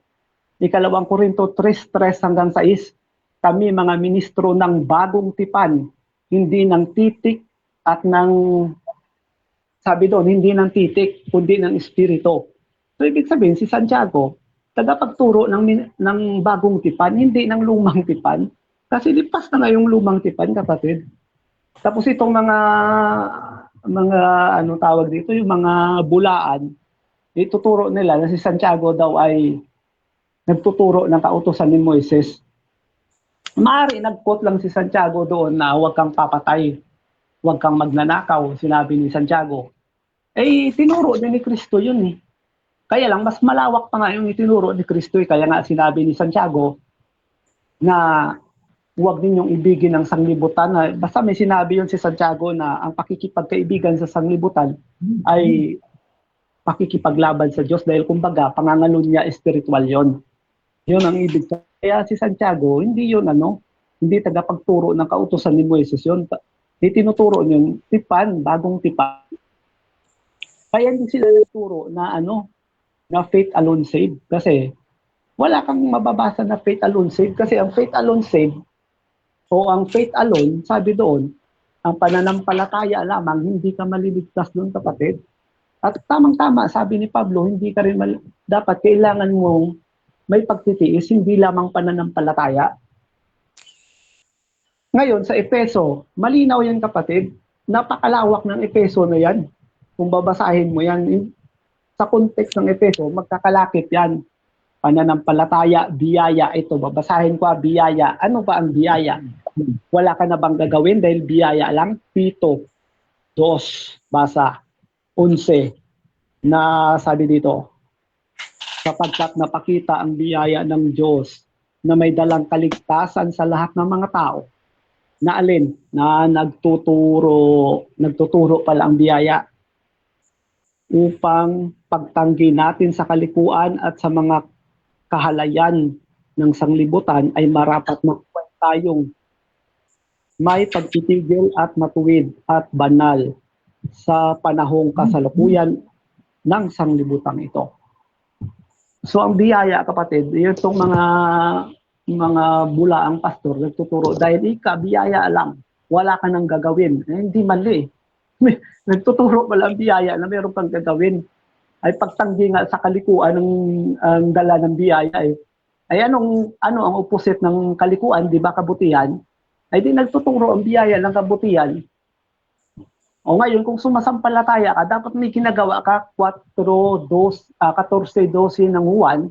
2 Korinto 3:3 hanggang 6. Kami mga ministro ng bagong tipan, hindi ng titik at ng, sabi doon, hindi ng titik, kundi ng espiritu. So ibig sabihin, si Santiago, tagapagturo ng bagong tipan, hindi ng lumang tipan. Kasi lipas na yung lumang tipan, kapatid. Tapos itong mga tawag dito, yung mga bulaan, ituturo nila na si Santiago daw ay nagtuturo ng kautusan ni Moises. Maaari nag-quote lang si Santiago doon na huwag kang papatay, huwag kang magnanakaw, sinabi ni Santiago. Tinuro din ni Kristo yun. Kaya lang, mas malawak pa nga yung itinuro ni Kristo. Kaya nga sinabi ni Santiago na huwag ninyong ibigin ang sanglibutan. Basta may sinabi yun si Santiago na ang pakikipagkaibigan sa sanglibutan ay pakikipaglaban sa Diyos dahil kumbaga pangangalunya espiritual yon. Yun ang ibig sabihin. Kaya si Santiago, hindi yun hindi tagapagturo ng kautusan ni Moises yun. Tinuturo yun, tipan, bagong tipan. Kaya hindi sila nagturo na na faith alone save. Kasi wala kang mababasa na faith alone save. Kasi ang faith alone save o ang faith alone, sabi doon, ang pananampalataya lamang, hindi ka maliligtas doon, kapatid. At tamang-tama, sabi ni Pablo, hindi ka rin dapat kailangan mong may pagtitiis, hindi lamang pananampalataya. Ngayon, sa Efeso, malinaw yan, kapatid. Napakalawak ng Efeso na yan. Kung babasahin mo yan, sa context ng Efeso, magkakalakip yan. Pananampalataya, biyaya, ito, babasahin ko, biyaya. Ano ba ang biyaya? Wala ka na bang gagawin dahil biyaya lang? Pito, 2, basa, 11, na sabi dito, sapagkat napakita ang biyaya ng Diyos na may dalang kaligtasan sa lahat ng mga tao. Na alin? Na nagtuturo pala ang biyaya upang pagtanggi natin sa kalikuan at sa mga kahalayan ng sanglibutan ay marapat na tayong may pagtitigil at matuwid at banal sa panahong kasalukuyan ng sanglibutang ito. So ang biyaya, kapatid, itong mga bulaang pastor nagtuturo dahil biyaya lang, wala ka nang gagawin. Hindi mali. Nagtuturo pala ang biyaya na meron kang gagawin. Ay pagtanggi nga sa kalikuan ang dala ng biyaya ay ano ang opposite ng kalikuan, di ba, kabutihan? Ay di nagtuturo ang biyaya ng kabutihan. O ngayon, kung sumasampalataya ka, dapat may ginagawa ka 14:12 ng Juan,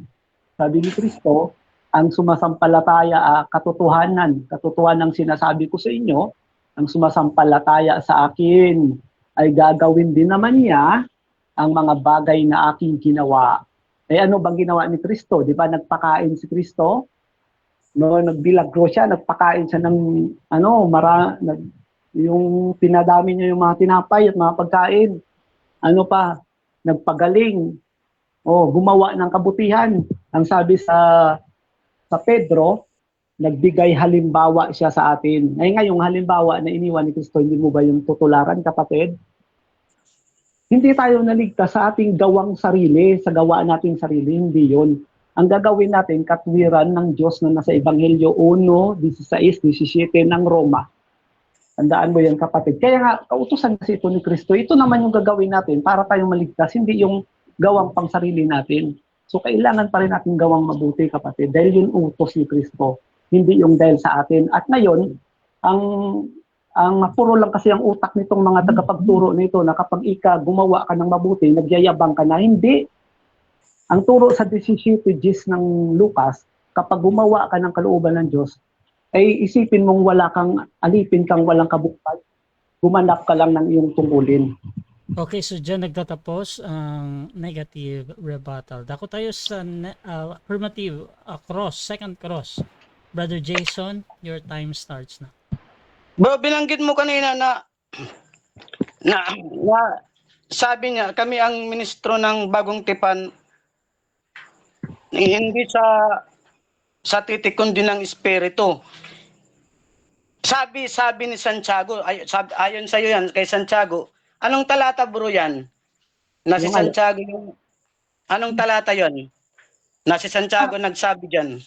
sabi ni Kristo, ang sumasampalataya katotohanan sinasabi ko sa inyo, ang sumasampalataya sa akin ay gagawin din naman niya ang mga bagay na aking ginawa. Ano bang ginawa ni Kristo? Di ba nagpakain si Kristo? No, nagbilagro siya, nagpakain siya ng yung pinadami niya yung mga tinapay at mga pagkain. Nagpagaling. Gumawa ng kabutihan. Ang sabi sa Pedro, nagbigay halimbawa siya sa atin. Ngayong halimbawa na iniwan ni Kristo, hindi mo ba yung tutularan, kapatid? Hindi tayo naligtas sa ating gawang sarili, sa gawaan nating sarili, hindi yun. Ang gagawin natin, katwiran ng Diyos na nasa Ebanghelyo 1:16-17 ng Roma. Tandaan mo yan, kapatid. Kaya nga, kautusan kasi ito ni Kristo. Ito naman yung gagawin natin para tayong maligtas, hindi yung gawang pang sarili natin. So, kailangan pa rin natin gawang mabuti, kapatid, dahil yun utos ni Kristo, hindi yung dahil sa atin. At ngayon, ang puro lang kasi ang utak nitong mga tagapagturo nito na kapag gumawa ka ng mabuti, nagyayabang ka na. Hindi. Ang turo sa 17 ng Lucas, kapag gumawa ka ng kalooban ng Diyos, ay isipin mong alipin kang walang kabukal, gumanap ka lang ng iyong tungkulin. Okay, so dyan nagtatapos ang negative rebuttal. Dako tayo sa affirmative second cross. Brother Jason, your time starts na. Bro, binanggit mo kanina na sabi niya, kami ang ministro ng bagong tipan, hindi sa titik kundi ng espiritu. Sabi ni Santiago, ayon sa iyo yan, kay Santiago, anong talata, bro, yan? Na si Santiago, anong talata yon? Na si Santiago nagsabi diyan.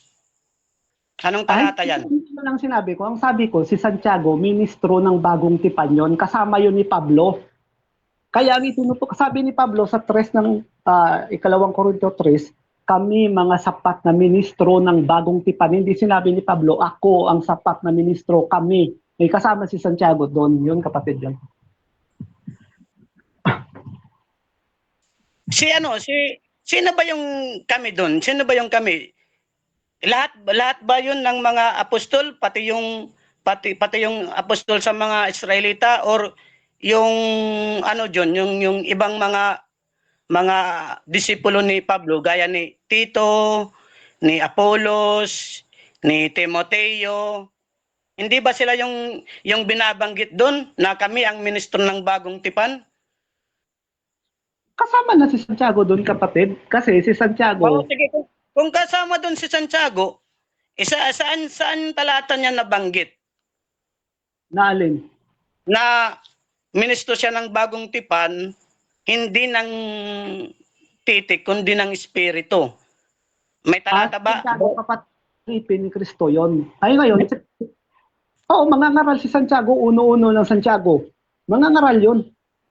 Anong talata yan? Ito lang sinabi ko. Ang sabi ko, si Santiago, ministro ng bagong tipan yon, kasama yon ni Pablo. Kaya ang itinutok, sabi ni Pablo sa 3 ng 2 Korinto 3, kami mga sapat na ministro ng bagong tipan. Hindi sinabi ni Pablo, ako ang sapat na ministro, kami. May kasama si Santiago doon. Yun, kapatid yan. Sino ba yung kami doon? Sino ba yung kami? Lahat ba yun ng mga apostol, pati yung apostol sa mga Israelita, or yung yung ibang mga mga disipulo ni Pablo gaya ni Tito, ni Apolos, ni Timoteo, hindi ba sila yung binabanggit doon na kami ang ministro ng bagong tipan? Kasama na si Santiago doon, kapatid. Kasi si Oo, Santiago, sige. Kung kasama doon si Santiago, saan talata niya nabanggit na alin? na ministro siya ng bagong tipan, hindi ng titik, kundi ng espiritu? May talata ba? Santiago, kapatid ni Cristo yon. Ay ngayon, oo, mangangaral si Santiago, uno-uno ng Santiago. Mangangaral yun.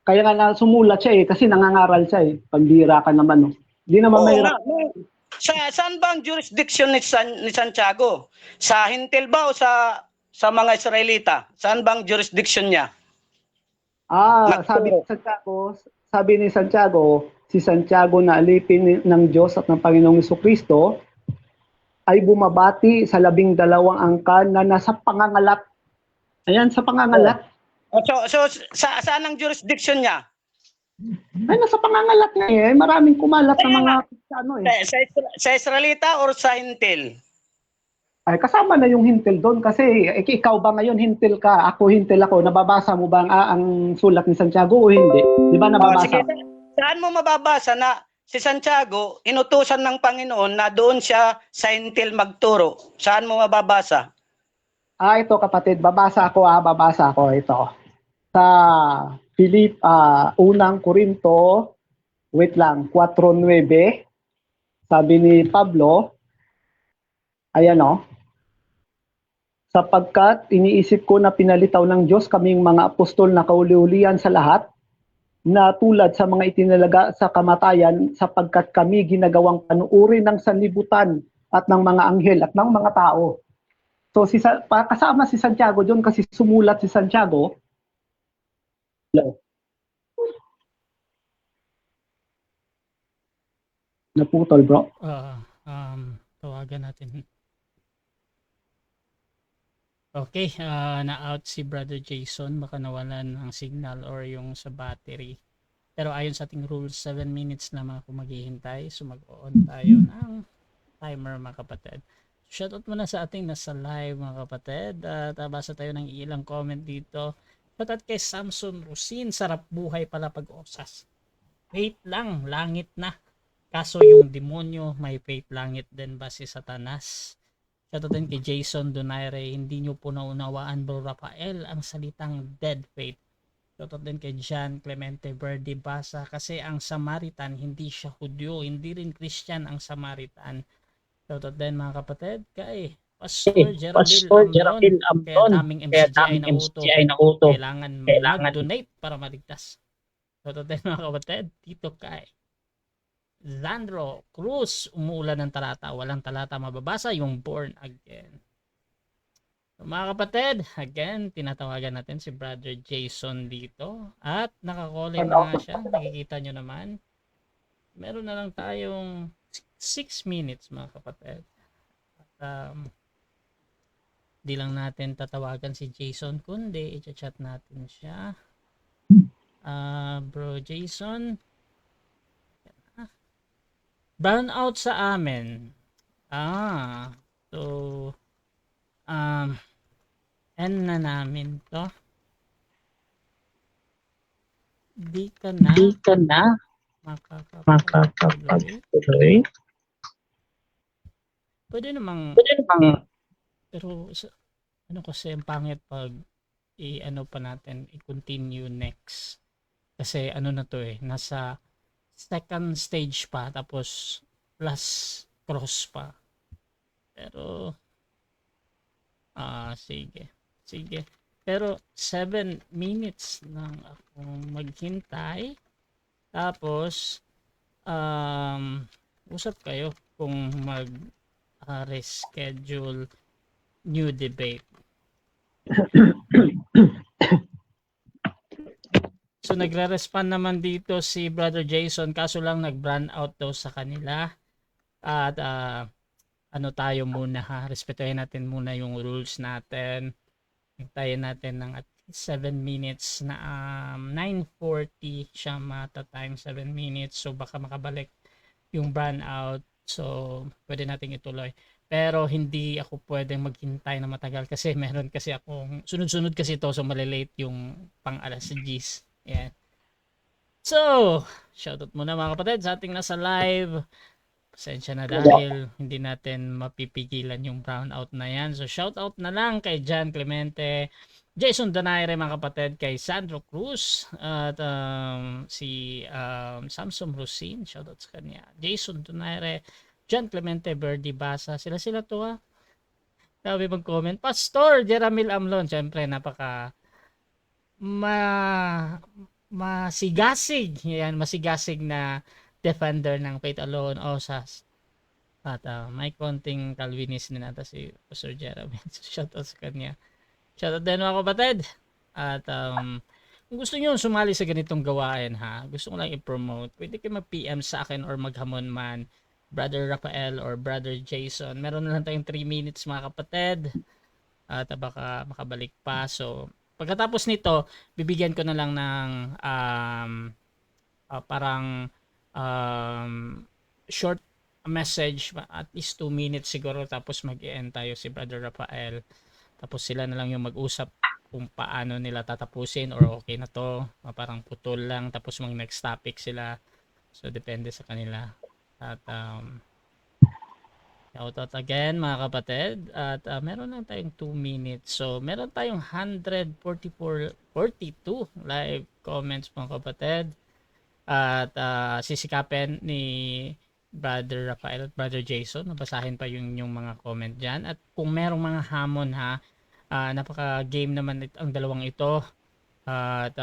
Kaya nga na sumulat siya kasi nangangaral siya Pambira ka naman, no? Hindi naman Oo mahirap. nga. Saan ba ang jurisdiction ni Santiago? Sa Hintil ba o sa mga Israelita? Saan ba ang jurisdiction niya? Sabi ni Santiago, si Santiago na alipin ng Diyos at ng Panginoong Jesucristo ay bumabati sa 12 angkan na nasa pangangalat. Ayan, sa pangangalat. So saan ang jurisdiction niya? Ay, nasa pangangalat nga Maraming kumalat na mga Sa Israelita or sa Hintil? Ay, kasama na yung hintil doon kasi ikaw ba ngayon hintil ka, ako hintil ako, nababasa mo ba ang sulat ni Santiago o hindi? Di ba nababasa? Sige, saan mo mababasa na si Santiago inutusan ng Panginoon na doon siya sa Hintil magturo? Saan mo mababasa? Ito kapatid, babasa ako ito. Sa unang Korinto, 4:9, sabi ni Pablo, ayan sapagkat iniisip ko na pinalitaw ng Diyos kaming mga apostol na kauli-ulian sa lahat, na tulad sa mga itinalaga sa kamatayan, sapagkat kami ginagawang panuuri ng sanlibutan at ng mga anghel at ng mga tao. So kasama si Santiago doon kasi sumulat si Santiago. Naputol, bro. Tawagan natin. Okay, na-out si Brother Jason. Baka nawalan ng signal or yung sa battery. Pero ayon sa ating rules, 7 minutes lamang ako maghihintay. So mag-on tayo ng timer, mga kapatid. Shoutout muna sa ating nasa live, mga kapatid. At basa tayo ng ilang comment dito. Shoutout kay Samson Rusin. Sarap buhay pala pag-osas. Wait lang, langit na. Kaso yung demonyo, may faith langit din ba si Satanas? Shoutout din kay Jason Donaire, hindi nyo po naunawaan Bro Rafael ang salitang dead faith. Shoutout din kay John Clemente Verde Basa, kasi ang Samaritan hindi siya Hudyo, hindi rin Christian ang Samaritan. Shoutout din mga kapatid kay Pastor Geraldine Amron, kaya daming MCG ay nauto, kailangan mag-donate para maligtas. Shoutout din mga kapatid dito kay Zandro Cruz, umuulan ng talata, walang talata mababasa, yung born again. So, mga kapatid, again, tinatawagan natin si Brother Jason dito at nakakolek na nga siya, nakikita nyo naman. Meron na lang tayong 6 minutes mga kapatid. At di lang natin tatawagan si Jason kundi i-chat natin siya. Bro Jason, brown out sa amin. So end na namin to. Di ka na makakapagtuloy. Pwede namang pero ano kasi ang pangit pag i-ano pa natin, i-continue next. Kasi ano na to nasa second stage pa, tapos plus cross pa. Pero sige. Pero 7 minutes lang akong maghintay. Tapos usap kayo kung reschedule new debate. So nagre-respond naman dito si Brother Jason, kaso lang nag-brand out daw sa kanila. At ano tayo muna respetuhin natin muna yung rules natin. Hintayin natin ng at 7 minutes na 9:40 siya mata-time 7 minutes. So baka makabalik yung burnout. So pwede nating ituloy. Pero hindi ako pwedeng maghintay na matagal kasi meron kasi akong sunod-sunod kasi ito, so malilate yung pang alas 10. Yan. So, shoutout muna mga kapatid sa ating nasa live. Pasensya na dahil hindi natin mapipigilan yung brownout na yan. So shoutout na lang kay Jan Clemente, Jason Donaire mga kapatid, kay Sandro Cruz, at si Samson Rosin, shoutout sa kanya. Jason Donaire, Jan Clemente, Birdie Basa, sila to ha. Sabi mag-comment. Pastor Jeramil Amlon, syempre napaka masigasig. Yan, masigasig na defender ng Faith Alone, OSAS. At may konting Calvinist din ata si Pastor Jeremy. So, shoutout sa kanya. Shoutout din mga kapatid. At kung gusto nyo sumali sa ganitong gawain ha, gusto ko lang i-promote, pwede kayo mag-PM sa akin or maghamon man, Brother Rafael or Brother Jason. Meron na lang tayong 3 minutes mga kapatid. At baka makabalik pa. So, pagkatapos nito, bibigyan ko na lang ng parang short message, at least 2 minutes siguro, tapos mag-end tayo si Brother Rafael, tapos sila na lang yung mag-usap kung paano nila tatapusin or okay na to, parang putol lang, tapos mag next topic sila, so depende sa kanila. At shoutout again mga kapatid, at meron lang tayong 2 minutes, so meron tayong 42 live comments mga kapatid. At sisikapin ni Brother Rafael at Brother Jason, nabasahin pa yung mga comment dyan. At kung merong mga hamon ha, napaka-game naman ang dalawang ito. At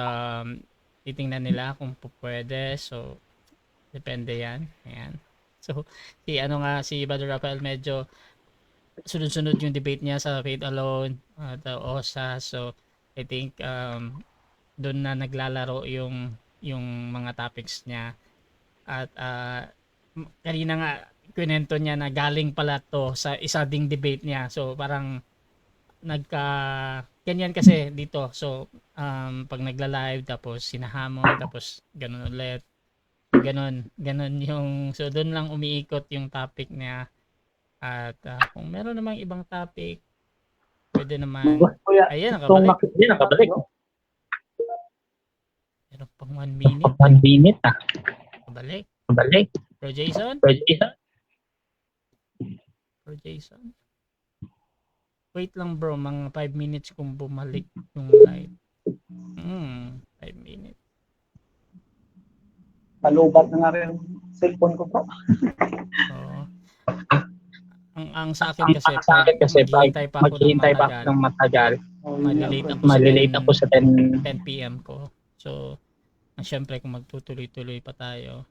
titingnan nila kung pwede. So, depende yan. Ayan. So, si Brother Rafael medyo sunod-sunod yung debate niya sa Faith Alone at OSA. So, I think doon na naglalaro yung mga topics niya. At kanina nga kwento niya na galing pala to sa isa ding debate niya, so parang ganyan kasi dito. So pag nagla-live tapos sinahamon tapos ganun ulit, ganun yung, so doon lang umiikot yung topic niya. At kung meron namang ibang topic, pwede naman. Ayan, nakabalik. Meron pang 1 minute. 1 minute ah. Kabalik. Balik. Bro Jason? Jason? Bro Jason? Wait lang bro, mga 5 minutes kung bumalik yung live. 5 minutes. Palubat na nga rin yung cellphone ko po. Oo. Ang sa akin kasi, maghihintay pa ako ng matagal. Malilate ako sa 10 PM ko. So, syempre kung magtutuloy-tuloy pa tayo,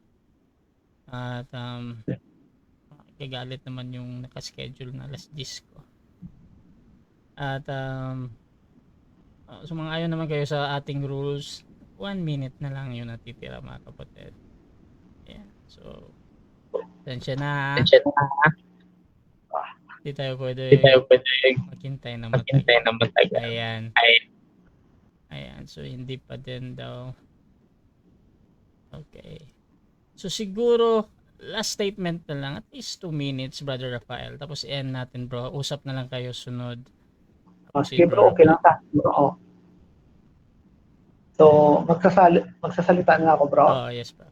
at gagalit naman yung nakaschedule na alas 10 ko. At sumang-ayon naman kayo sa ating rules, 1 minute na lang yung natitira mga kapatid. Yeah. So, tensya na. Hindi tayo pwede maghintay na matagal. Ayan. So, hindi pa din daw. Okay. So siguro last statement na lang, at least 2 minutes Brother Rafael, tapos end natin bro, usap na lang kayo sunod. Sige bro, okay lang ta bro. So magsasalita na ako bro. Oh yes bro.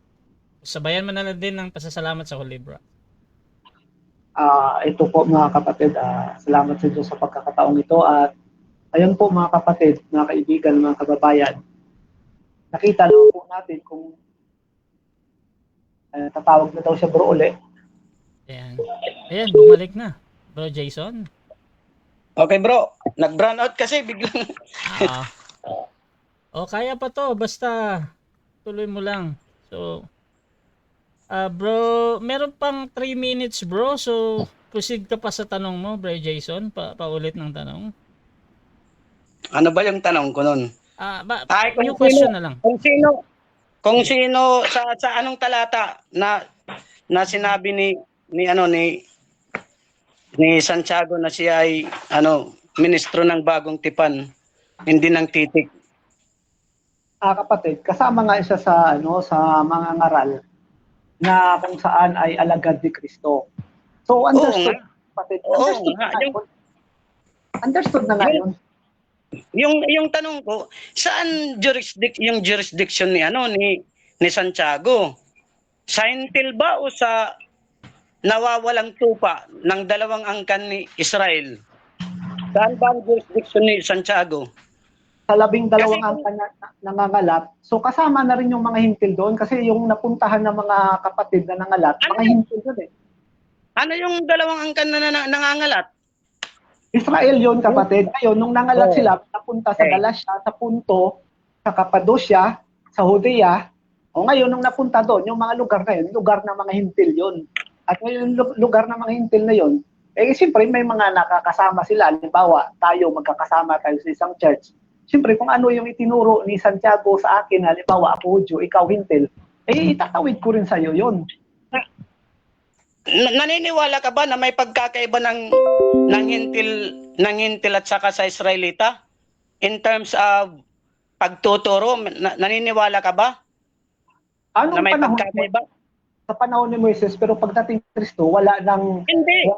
Sabayan mo na lang din ng pasasalamat sa huli bro. Ito po mga kapatid, salamat sa Diyos sa pagkakataong ito. At ayun po mga kapatid, mga kaibigan, mga kababayan, nakita lang po natin kung tatawag na daw siya bro uli. Ayan, bumalik na. Bro Jason. Okay bro, nag-brown out kasi biglang. Kaya pa to, basta tuloy mo lang. So, bro, meron pang 3 minutes bro, so proceed ka pa sa tanong mo, bro Jason, paulit ng tanong. Ano ba yung tanong ko nun? New question na lang. Kung sino sa anong talata na sinabi ni Santiago na siya ay ministro ng bagong tipan. Hindi ng titik. Kapatid, kasama nga siya sa mga ngaral na kung saan ay alagad ni Kristo. So understood, kapatid. Oo nga. Understood na nga yun. Yung tanong ko, saan yung jurisdiction ni Santiago? Sa Hintil ba o sa nawawalang tupa ng dalawang angkan ni Israel? Saan ba ang jurisdiction ni Santiago? Sa 12 angkan na nangangalat. So kasama na rin yung mga Hintil doon kasi yung napuntahan ng mga kapatid na nangalat, mga Hintil doon eh. Ano yung dalawang angkan na nangangalat? Israel yun, kapatid. Ngayon, nung nangalat sila, napunta sa Galacia, sa Punto, sa Cappadocia, sa Judea. O ngayon, nung napunta doon, yung mga lugar na yun, lugar ng mga Hintil yun. At ngayon, lugar ng mga Hintil na yun, siyempre may mga nakakasama sila. Halimbawa, magkakasama tayo sa isang church. Siyempre, kung ano yung itinuro ni Santiago sa akin, halimbawa, ako Hudyo, ikaw Hintil, itatawid ko rin sa'yo yun. Naniniwala ka ba na may pagkakaiba ng Hintil at saka sa Israelita in terms of pagtuturo? Naniniwala ka ba? Anong na may panahon pagkakaiba? Sa panahon ni Moises, pero pagdating ni Kristo, wala nang Hindi.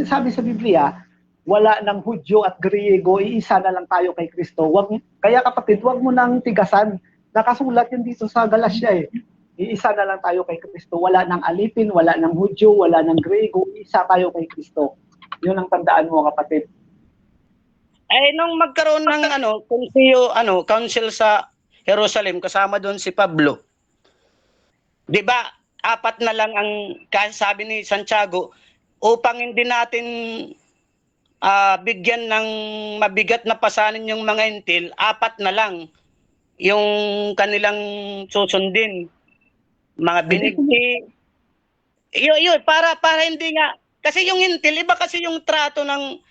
sabi sa Biblia, wala nang Hudyo at Griego, iisa na lang tayo kay Kristo. Kaya kapatid, wag mo nang tigasan. Nakasulat yun dito sa Galacia eh. Iisa na lang tayo kay Kristo. Wala nang alipin, wala nang Hudyo, wala nang Griego, isa tayo kay Kristo. Yun ang tandaan mo, kapatid. Nung magkaroon ng council sa Jerusalem, kasama doon si Pablo. 'Di ba? 4 na lang ang sabi ni Santiago upang hindi natin bigyan ng mabigat na pasanin yung mga Hintil, 4 na lang yung kanilang susundin. Mga binigti. Yun, para hindi nga kasi yung Hintil iba kasi yung trato ng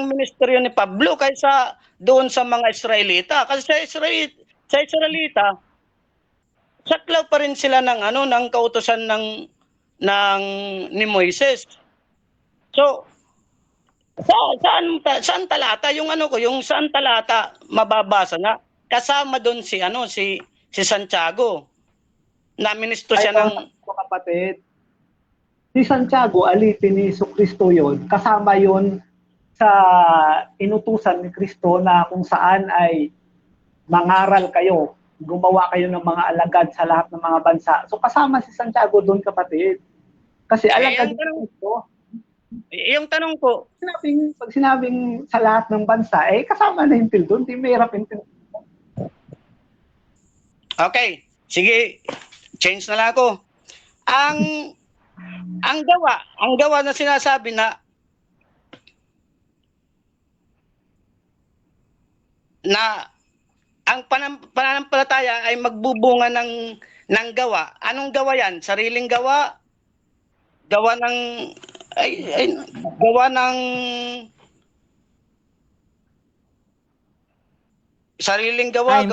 ministeryo ni Pablo kaysa doon sa mga Israelita. Kasi sa Israelita saklaw pa rin sila ng kautusan ni Moises. So saan talata yung saan talata mababasa na kasama doon si Santiago na ministro siya ng kapatid. Si Santiago, alipin ni Jesucristo yun. Kasama yun sa inutusan ni Kristo na kung saan ay mangaral kayo, gumawa kayo ng mga alagad sa lahat ng mga bansa. So kasama si Santiago doon, kapatid. Kasi alagad ni Kristo. Yung tanong ko, pag sinabing sa lahat ng bansa, kasama na Hintil doon, di may hirap Hintil. Okay, sige, change na lang ako. Ang gawa na sinasabi na ang pananampalataya ay magbubunga ng gawa. Anong gawa yan? Sariling gawa? Gawa ng sariling gawa,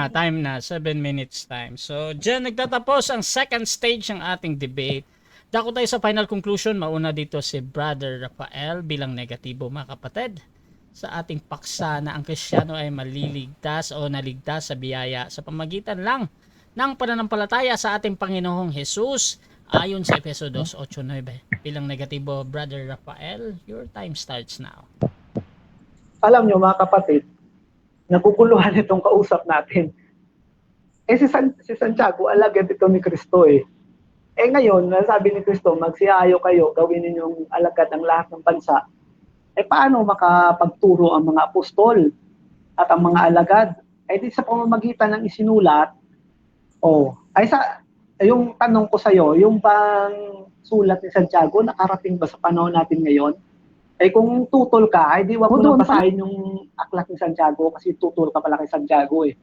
Time na. 7 minutes time. So, dyan nagtatapos ang second stage ng ating debate. Dako tayo sa final conclusion. Mauna dito si Brother Rafael bilang negatibo, mga kapatid. Sa ating paksa na ang Kristiyano ay maliligtas o naligtas sa biyaya sa pamagitan lang ng pananampalataya sa ating Panginoong Jesus ayon sa Efeso 2:8-9. Bilang negatibo, Brother Rafael, your time starts now. Alam nyo, mga kapatid, naguguluhan itong kausap natin. Si Santiago, alagad ito ni Kristo eh. Ngayon, sabi ni Kristo, magsiayo kayo, gawin ninyong alagad ang lahat ng bansa. Paano makapagturo ang mga apostol at ang mga alagad? Di sa pamamagitan ng isinulat. Yung tanong ko sa'yo, yung bang sulat ni Santiago, nakarating ba sa panahon natin ngayon? Kung tutol ka, di wag mo nang basahin yung aklat ni Santiago kasi tutol ka pala kay Santiago eh.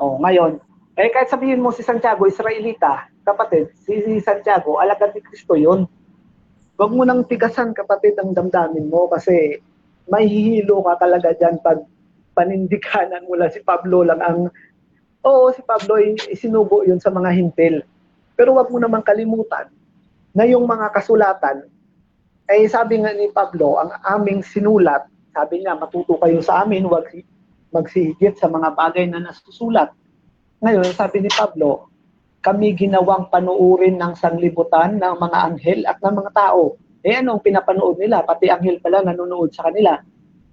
Ngayon, kahit sabihin mo si Santiago, Israelita, kapatid, si Santiago, alagad ni Kristo yun. Wag mo nang tigasan, kapatid, ang damdamin mo kasi mahihilo ka talaga dyan pag panindikanan mo lang si Pablo lang ang... Oo, si Pablo isinubo yun sa mga Hintil. Pero wag mo naman kalimutan na yung mga kasulatan, sabi nga ni Pablo, ang aming sinulat Sabi niya, matuto kayo sa amin, huwag magsigit sa mga bagay na nasusulat. Ngayon, sabi ni Pablo, kami ginawang panuurin ng sanglibutan ng mga anghel at ng mga tao. Eh anong pinapanood nila? Pati anghel pala nanonood sa kanila.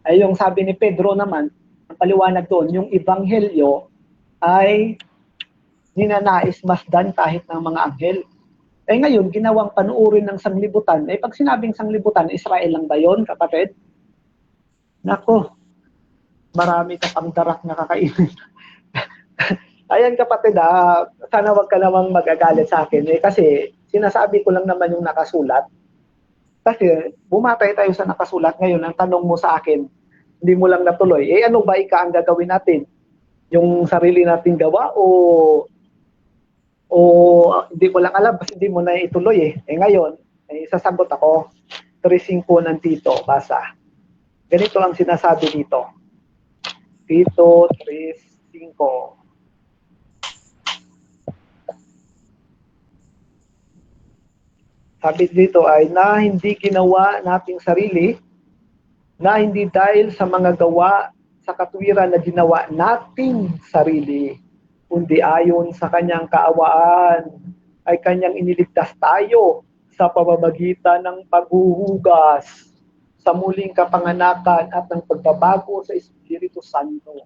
Ay yung sabi ni Pedro naman, ang paliwanag doon, yung ebanghelyo ay ninanais masdan kahit ng mga anghel. Eh ngayon, ginawang panuurin ng sanglibutan. Eh pag sinabing sanglibutan, Israel lang ba yun, kapatid? Nako, marami ka pang darak na kakainin. Ayan kapatid, sana wag ka namang magagalit sa akin. Eh, kasi sinasabi ko lang naman yung nakasulat. Kasi bumatay tayo sa nakasulat ngayon. Ang tanong mo sa akin, hindi mo lang natuloy. Eh ano ba ang gagawin natin? Yung sarili nating gawa o hindi ko lang alam kasi hindi mo na ituloy eh. Eh ngayon, sasagot ako. 3:5 ng Tito, basa. Ganito ang sinasabi dito. Tito 3:5. Sabi dito ay na hindi ginawa nating sarili, na hindi dahil sa mga gawa sa katwiran na ginawa nating sarili, kundi ayon sa kanyang kaawaan ay kanyang iniligtas tayo sa pamamagitan ng paghuhugas sa muling kapanganakan at ng pagbabago sa Espiritu Santo.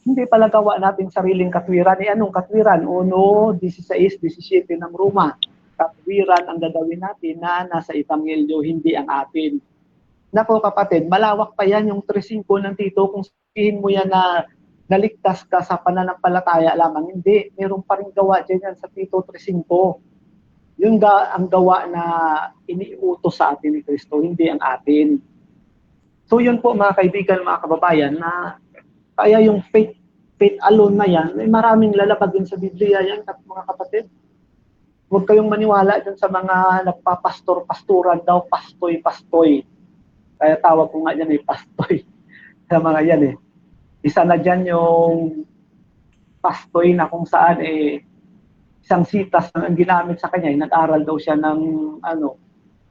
Hindi pala gawa nating sariling katwiran. Eh anong katwiran? 1:16-17 ng Roma. Katwiran ang gagawin natin na nasa Ebanghelyo, hindi ang atin. Nako kapatid, malawak pa yan yung 3:5 ng Tito. Kung sabihin mo yan na naligtas ka sa pananampalataya lamang, hindi. Meron pa rin gawa dyan yan sa Tito 3:5. Yung ang gawa na iniutos sa atin ni Kristo, hindi ang atin. So yun po mga kaibigan, mga kababayan, na kaya yung faith alone na yan, may maraming lalabag din sa Biblia yan, mga kapatid. Huwag kayong maniwala dyan sa mga nagpapastor-pastoran daw, pastoy-pastoy. Kaya tawag ko nga dyan pastoy. Sa mga yan Isa na dyan yung pastoy na kung saan isang sitas na ang ginamit sa kanya. Nag-aral daw siya ng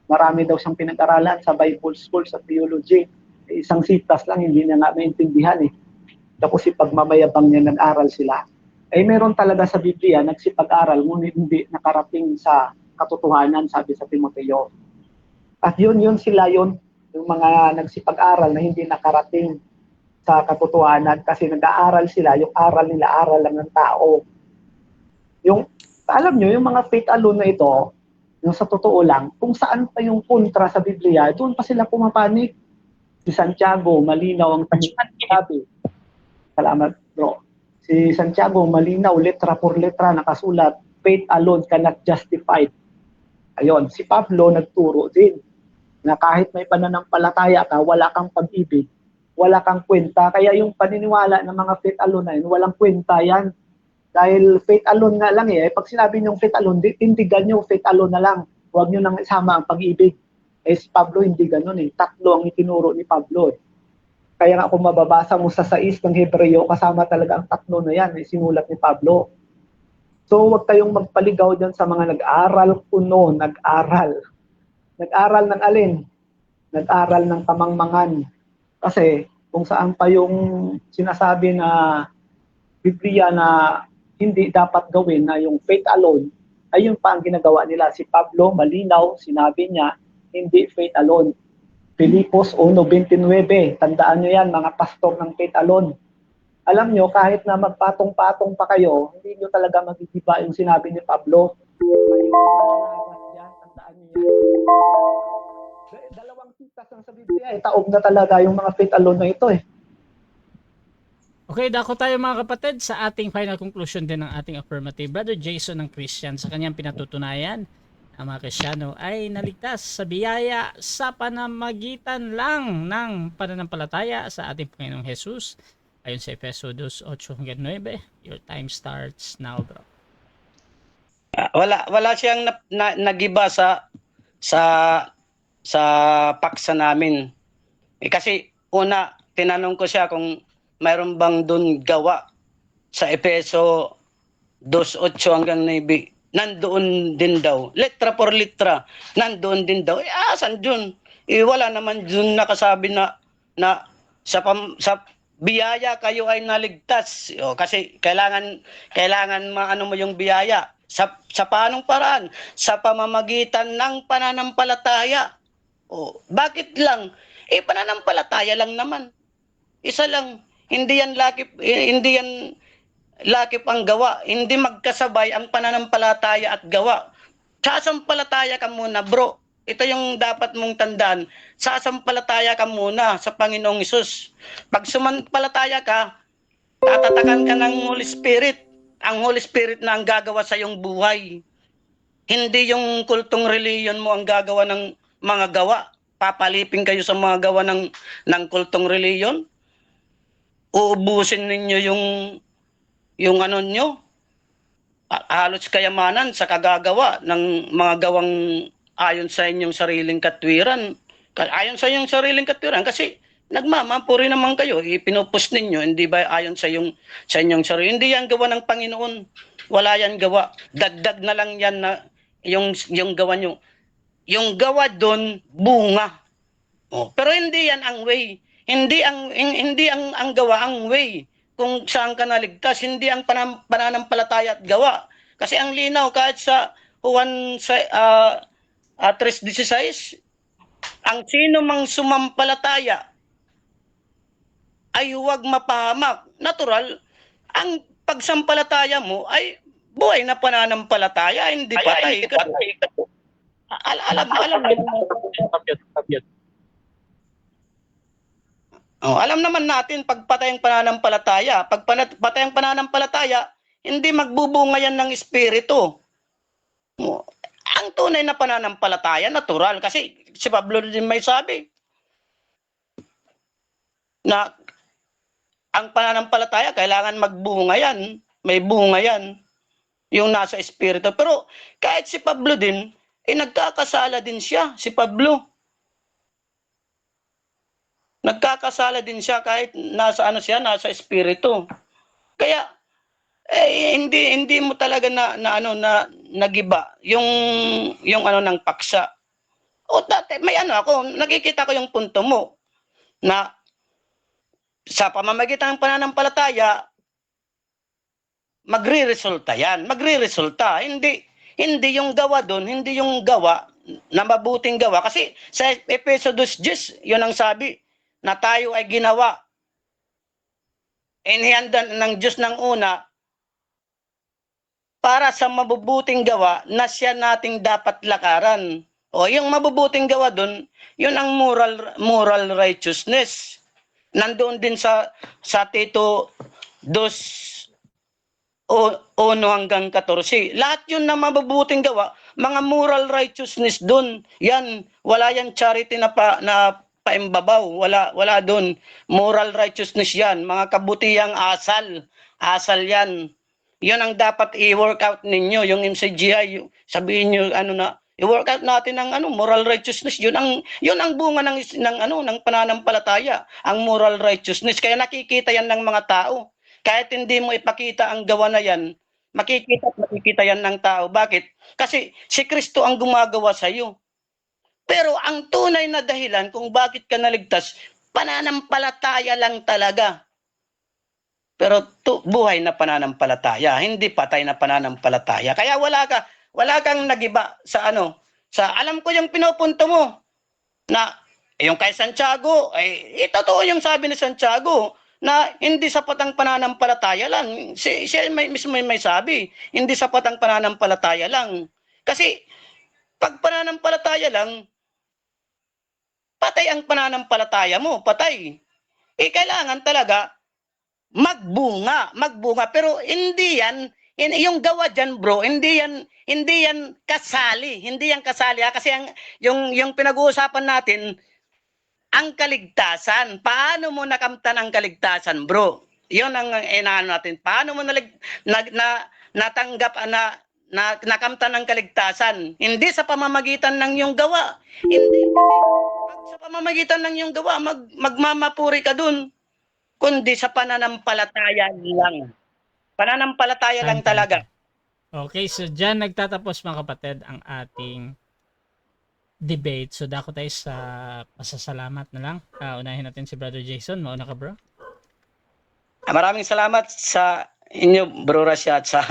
marami daw siyang pinag-aralan sa Bible school, sa theology. Isang sitas lang, hindi niya nga maintindihan Tapos pagmamayabang niya nag-aral sila. Meron talaga sa Biblia, nagsipag-aral, ngunit hindi nakarating sa katotohanan, sabi sa Timoteo. At yun sila yung mga nagsipag-aral na hindi nakarating sa katotohanan kasi nag-aaral sila, yung aral nila, aral lang ng tao. Alam nyo, yung mga faith alone na ito, yung sa totoo lang, kung saan pa yung kontra sa Biblia, doon pa sila pumapanik. Si Santiago, malinaw ang sabi. Salamat, bro. Si Santiago, malinaw, letra por letra, nakasulat, faith alone cannot justified. Ayun, si Pablo nagturo din na kahit may pananampalataya ka, wala kang pag-ibig, wala kang kwenta. Kaya yung paniniwala ng mga faith alone na yun, walang kwenta yan. Dahil faith alone nga lang pag sinabi niyong faith alone, tindigan niyo faith alone na lang. Huwag niyo nang isama ang pag-ibig. Si Pablo hindi ganun Tatlo ang itinuro ni Pablo Kaya nga kung mababasa mo sa 6 ng Hebreo, kasama talaga ang tatlo na yan, sinulat ni Pablo. So huwag kayong magpaligaw dyan sa mga nag-aral kuno, nag-aral. Nag-aral ng alin? Nag-aral ng tamangmangan. Kasi kung saan pa yung sinasabi na Biblia na hindi dapat gawin na yung faith alone, ay yun pa ang ginagawa nila. Si Pablo, malinaw, sinabi niya, hindi faith alone. Filipos 1:29. Tandaan nyo yan, mga pastor ng faith alone. Alam nyo, kahit na magpatong-patong pa kayo, hindi nyo talaga magigiba yung sinabi ni Pablo. Tandaan nyo yan. Dalawang sitas lang sa Biblia. Taob na talaga yung mga faith alone na ito Okay, dako tayo mga kapatid sa ating final conclusion din ng ating affirmative. Brother Jason ng Christian, sa kanyang pinatutunayan, ang mga Kristiyano ay naligtas sa biyaya sa panamagitan lang ng pananampalataya sa ating Panginoong Jesus. Ayon sa Efeso 2:8-9, your time starts now, bro. Wala siyang nagiba sa paksa namin. Kasi una, tinanong ko siya kung mayroon bang doon gawa sa Efeso 2:8-9. Nandoon din daw. Letra por letra. Nandoon din daw. Asan dun? Wala naman dun nakasabi na na sa biyaya kayo ay naligtas. O, kasi kailangan maano mo yung biyaya. Sa paanong paraan? Sa pamamagitan ng pananampalataya. O, bakit lang? Pananampalataya lang naman. Isa lang. Hindi yan lakip ang gawa. Hindi magkasabay ang pananampalataya at gawa. Sasampalataya ka muna, bro. Ito yung dapat mong tandaan. Sasampalataya ka muna sa Panginoong Hesus. Pag sumampalataya ka, tatatakan ka ng Holy Spirit. Ang Holy Spirit na ang gagawa sa iyong buhay. Hindi yung kultong reliyon mo ang gagawa ng mga gawa. Papalipin kayo sa mga gawa ng kultong reliyon. Uubusin ninyo yung ano nyo. Halos kayamanan sa kagagawa ng mga gawang ayon sa inyong sariling katwiran. Ayon sa inyong sariling katwiran kasi nagmamapuri naman kayo, ipinupus ninyo, hindi ba ayon sa inyong sarili? Hindi yan gawa ng Panginoon. Wala yan gawa. Dagdag na lang yan na yung gawa nyo. Yung gawa doon, bunga. Pero hindi yan ang way. Hindi ang gawa ang way. Kung saan ka naligtas, hindi ang pananampalataya at gawa. Kasi ang linaw kahit sa Juan 3:16, ang sino mang sumampalataya ay huwag mapahamak. Natural, ang pagsampalataya mo ay buhay na pananampalataya, hindi patay. Alam alam naman natin pag patay ang pananampalataya. Pag patay ang pananampalataya, hindi magbubunga yan ng espiritu. Ang tunay na pananampalataya, natural. Kasi si Pablo din may sabi na ang pananampalataya, kailangan magbunga yan. May bunga yan. Yung nasa espiritu. Pero kahit si Pablo din, nagkakasala din siya, si Pablo. Nagkakasala din siya kahit nasa nasa espiritu. Kaya hindi mo talaga nagiba yung ng paksa. O dati may nakikita ko yung punto mo na sa pamamagitan ng pananampalataya magre-resulta yan. Magre-resulta. Hindi yung gawa doon, hindi yung gawa na mabuting gawa. Kasi sa Efeso 2:10, yun ang sabi, na tayo ay ginawa. Inihanda ng Diyos ng una para sa mabubuting gawa na siya nating dapat lakaran. O yung mabubuting gawa doon, yun ang moral righteousness. Nandoon din sa Tito 2:1-14. Lahat yun na mabubuting gawa, mga moral righteousness doon. Yan, wala yan charity na paimbabaw, wala doon. Moral righteousness yan, mga kabutihang asal yan. Yun ang dapat i-work out ninyo, yung MCGI, sabihin nyo i-work out natin ang moral righteousness. Yun ang bunga ng pananampalataya, ang moral righteousness. Kaya nakikita yan ng mga tao. Kahit hindi mo ipakita ang gawa na yan, makikita yan ng tao. Bakit? Kasi si Kristo ang gumagawa sa iyo. Pero ang tunay na dahilan kung bakit ka naligtas, pananampalataya lang talaga. Pero buhay na pananampalataya, hindi patay na pananampalataya. Kaya wala kang nagiba sa alam ko yung pinupunto mo na yung kay Santiago, totoo yung sabi ni Santiago na hindi sapat ang pananampalataya lang. Siya mismo may sabi, hindi sapat ang pananampalataya lang. Kasi pag pananampalataya lang, patay ang pananampalataya mo, patay. Kailangan talaga magbunga. Pero hindi yan, yung gawa dyan bro, hindi yan kasali. Hindi yan kasali. Kasi yung pinag-uusapan natin, ang kaligtasan. Paano mo nakamtan ang kaligtasan bro? Yun ang inaano natin. Paano mo natanggap nakamtan ng kaligtasan? Hindi sa pamamagitan ng iyong gawa. Hindi sa pamamagitan ng iyong gawa, magmamapuri ka dun. Kundi sa pananampalataya lang. Pananampalataya lang talaga. Okay, so dyan nagtatapos mga kapatid ang ating debate. So dako tayo sa pasasalamat na lang. Unahin natin si Brother Jason. Mauna ka, bro. Maraming salamat sa inyo, Bro Rasha, at sa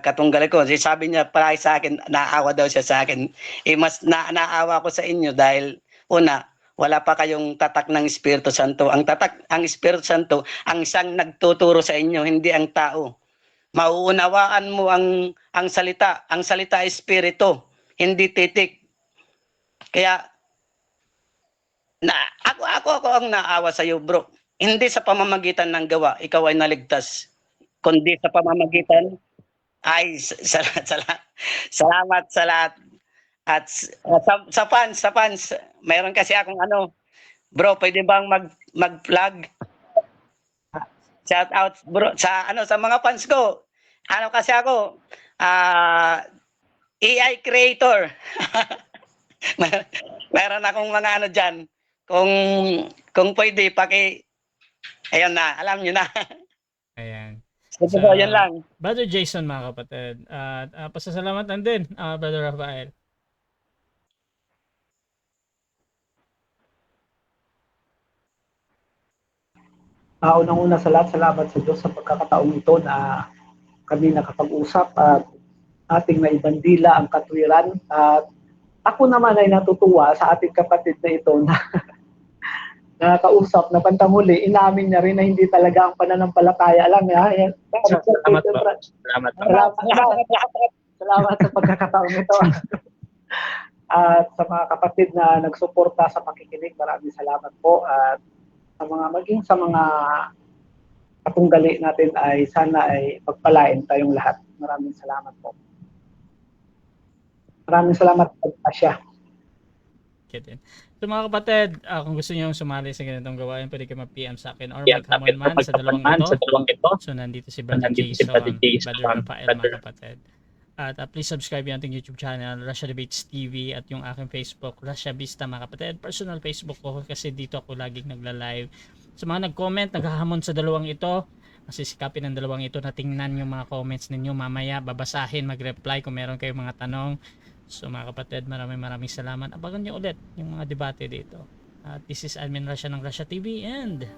katunggal ko. Sabi niya palagi sa akin, naawa daw siya sa akin. Mas naawa ko sa inyo dahil una, wala pa kayong tatak ng Espiritu Santo. Ang Espiritu Santo, ang siyang nagtuturo sa inyo, hindi ang tao. Mauunawaan mo ang salita. Ang salita ay Espiritu, hindi titik. Kaya ako ang naawa sa iyo, bro. Hindi sa pamamagitan ng gawa, ikaw ay naligtas. Kundi sa pamamagitan ay salamat sa lahat. At sa fans, mayroon kasi akong bro, pwede bang mag-plug? Shout out bro sa mga fans ko. Kasi ako AI creator. Meron akong mga diyan. Kung pwede ayun na, alam niyo na. Ayan. So, yan lang. Brother Jason, mga kapatid. Pasasalamatan din, Brother Rafael. Unang-una sa lahat, salamat sa Diyos sa pagkakataong ito na kami nakapag-usap at ating naibandila ang katwiran. At ako naman ay natutuwa sa ating kapatid na ito na nakakausap na bandang huli, inamin niya rin na hindi talaga ang pananampalataya lang. Salamat sa pagkakataong ito. At sa mga kapatid na nagsuporta sa pakikinig, maraming salamat po. At sa mga katunggali natin ay sana ay pagpalain tayong lahat. Maraming salamat po. Maraming salamat po, Asya. So mga kapatid, kung gusto niyo sumali sa ganitong gawain, pwede kayo mag-PM sa akin or mag-comment man sa dalawang ito. So nandito si Brother Jason, Brother Rafael, mga kapatid. At please subscribe yung ating YouTube channel, Russia Debates TV, at yung aking Facebook, Russia Vista, mga kapatid. Personal Facebook ko kasi dito ako laging nagla-live. Sa mga nag-comment, naghahamon sa dalawang ito, kasi sikapin ng dalawang ito na tingnan yung mga comments ninyo. Mamaya babasahin, mag-reply kung meron kayong mga tanong. So mga kapatid, maraming salamat. Abangan nyo ulit yung mga debate dito. This is Admin Russia ng Russia TV and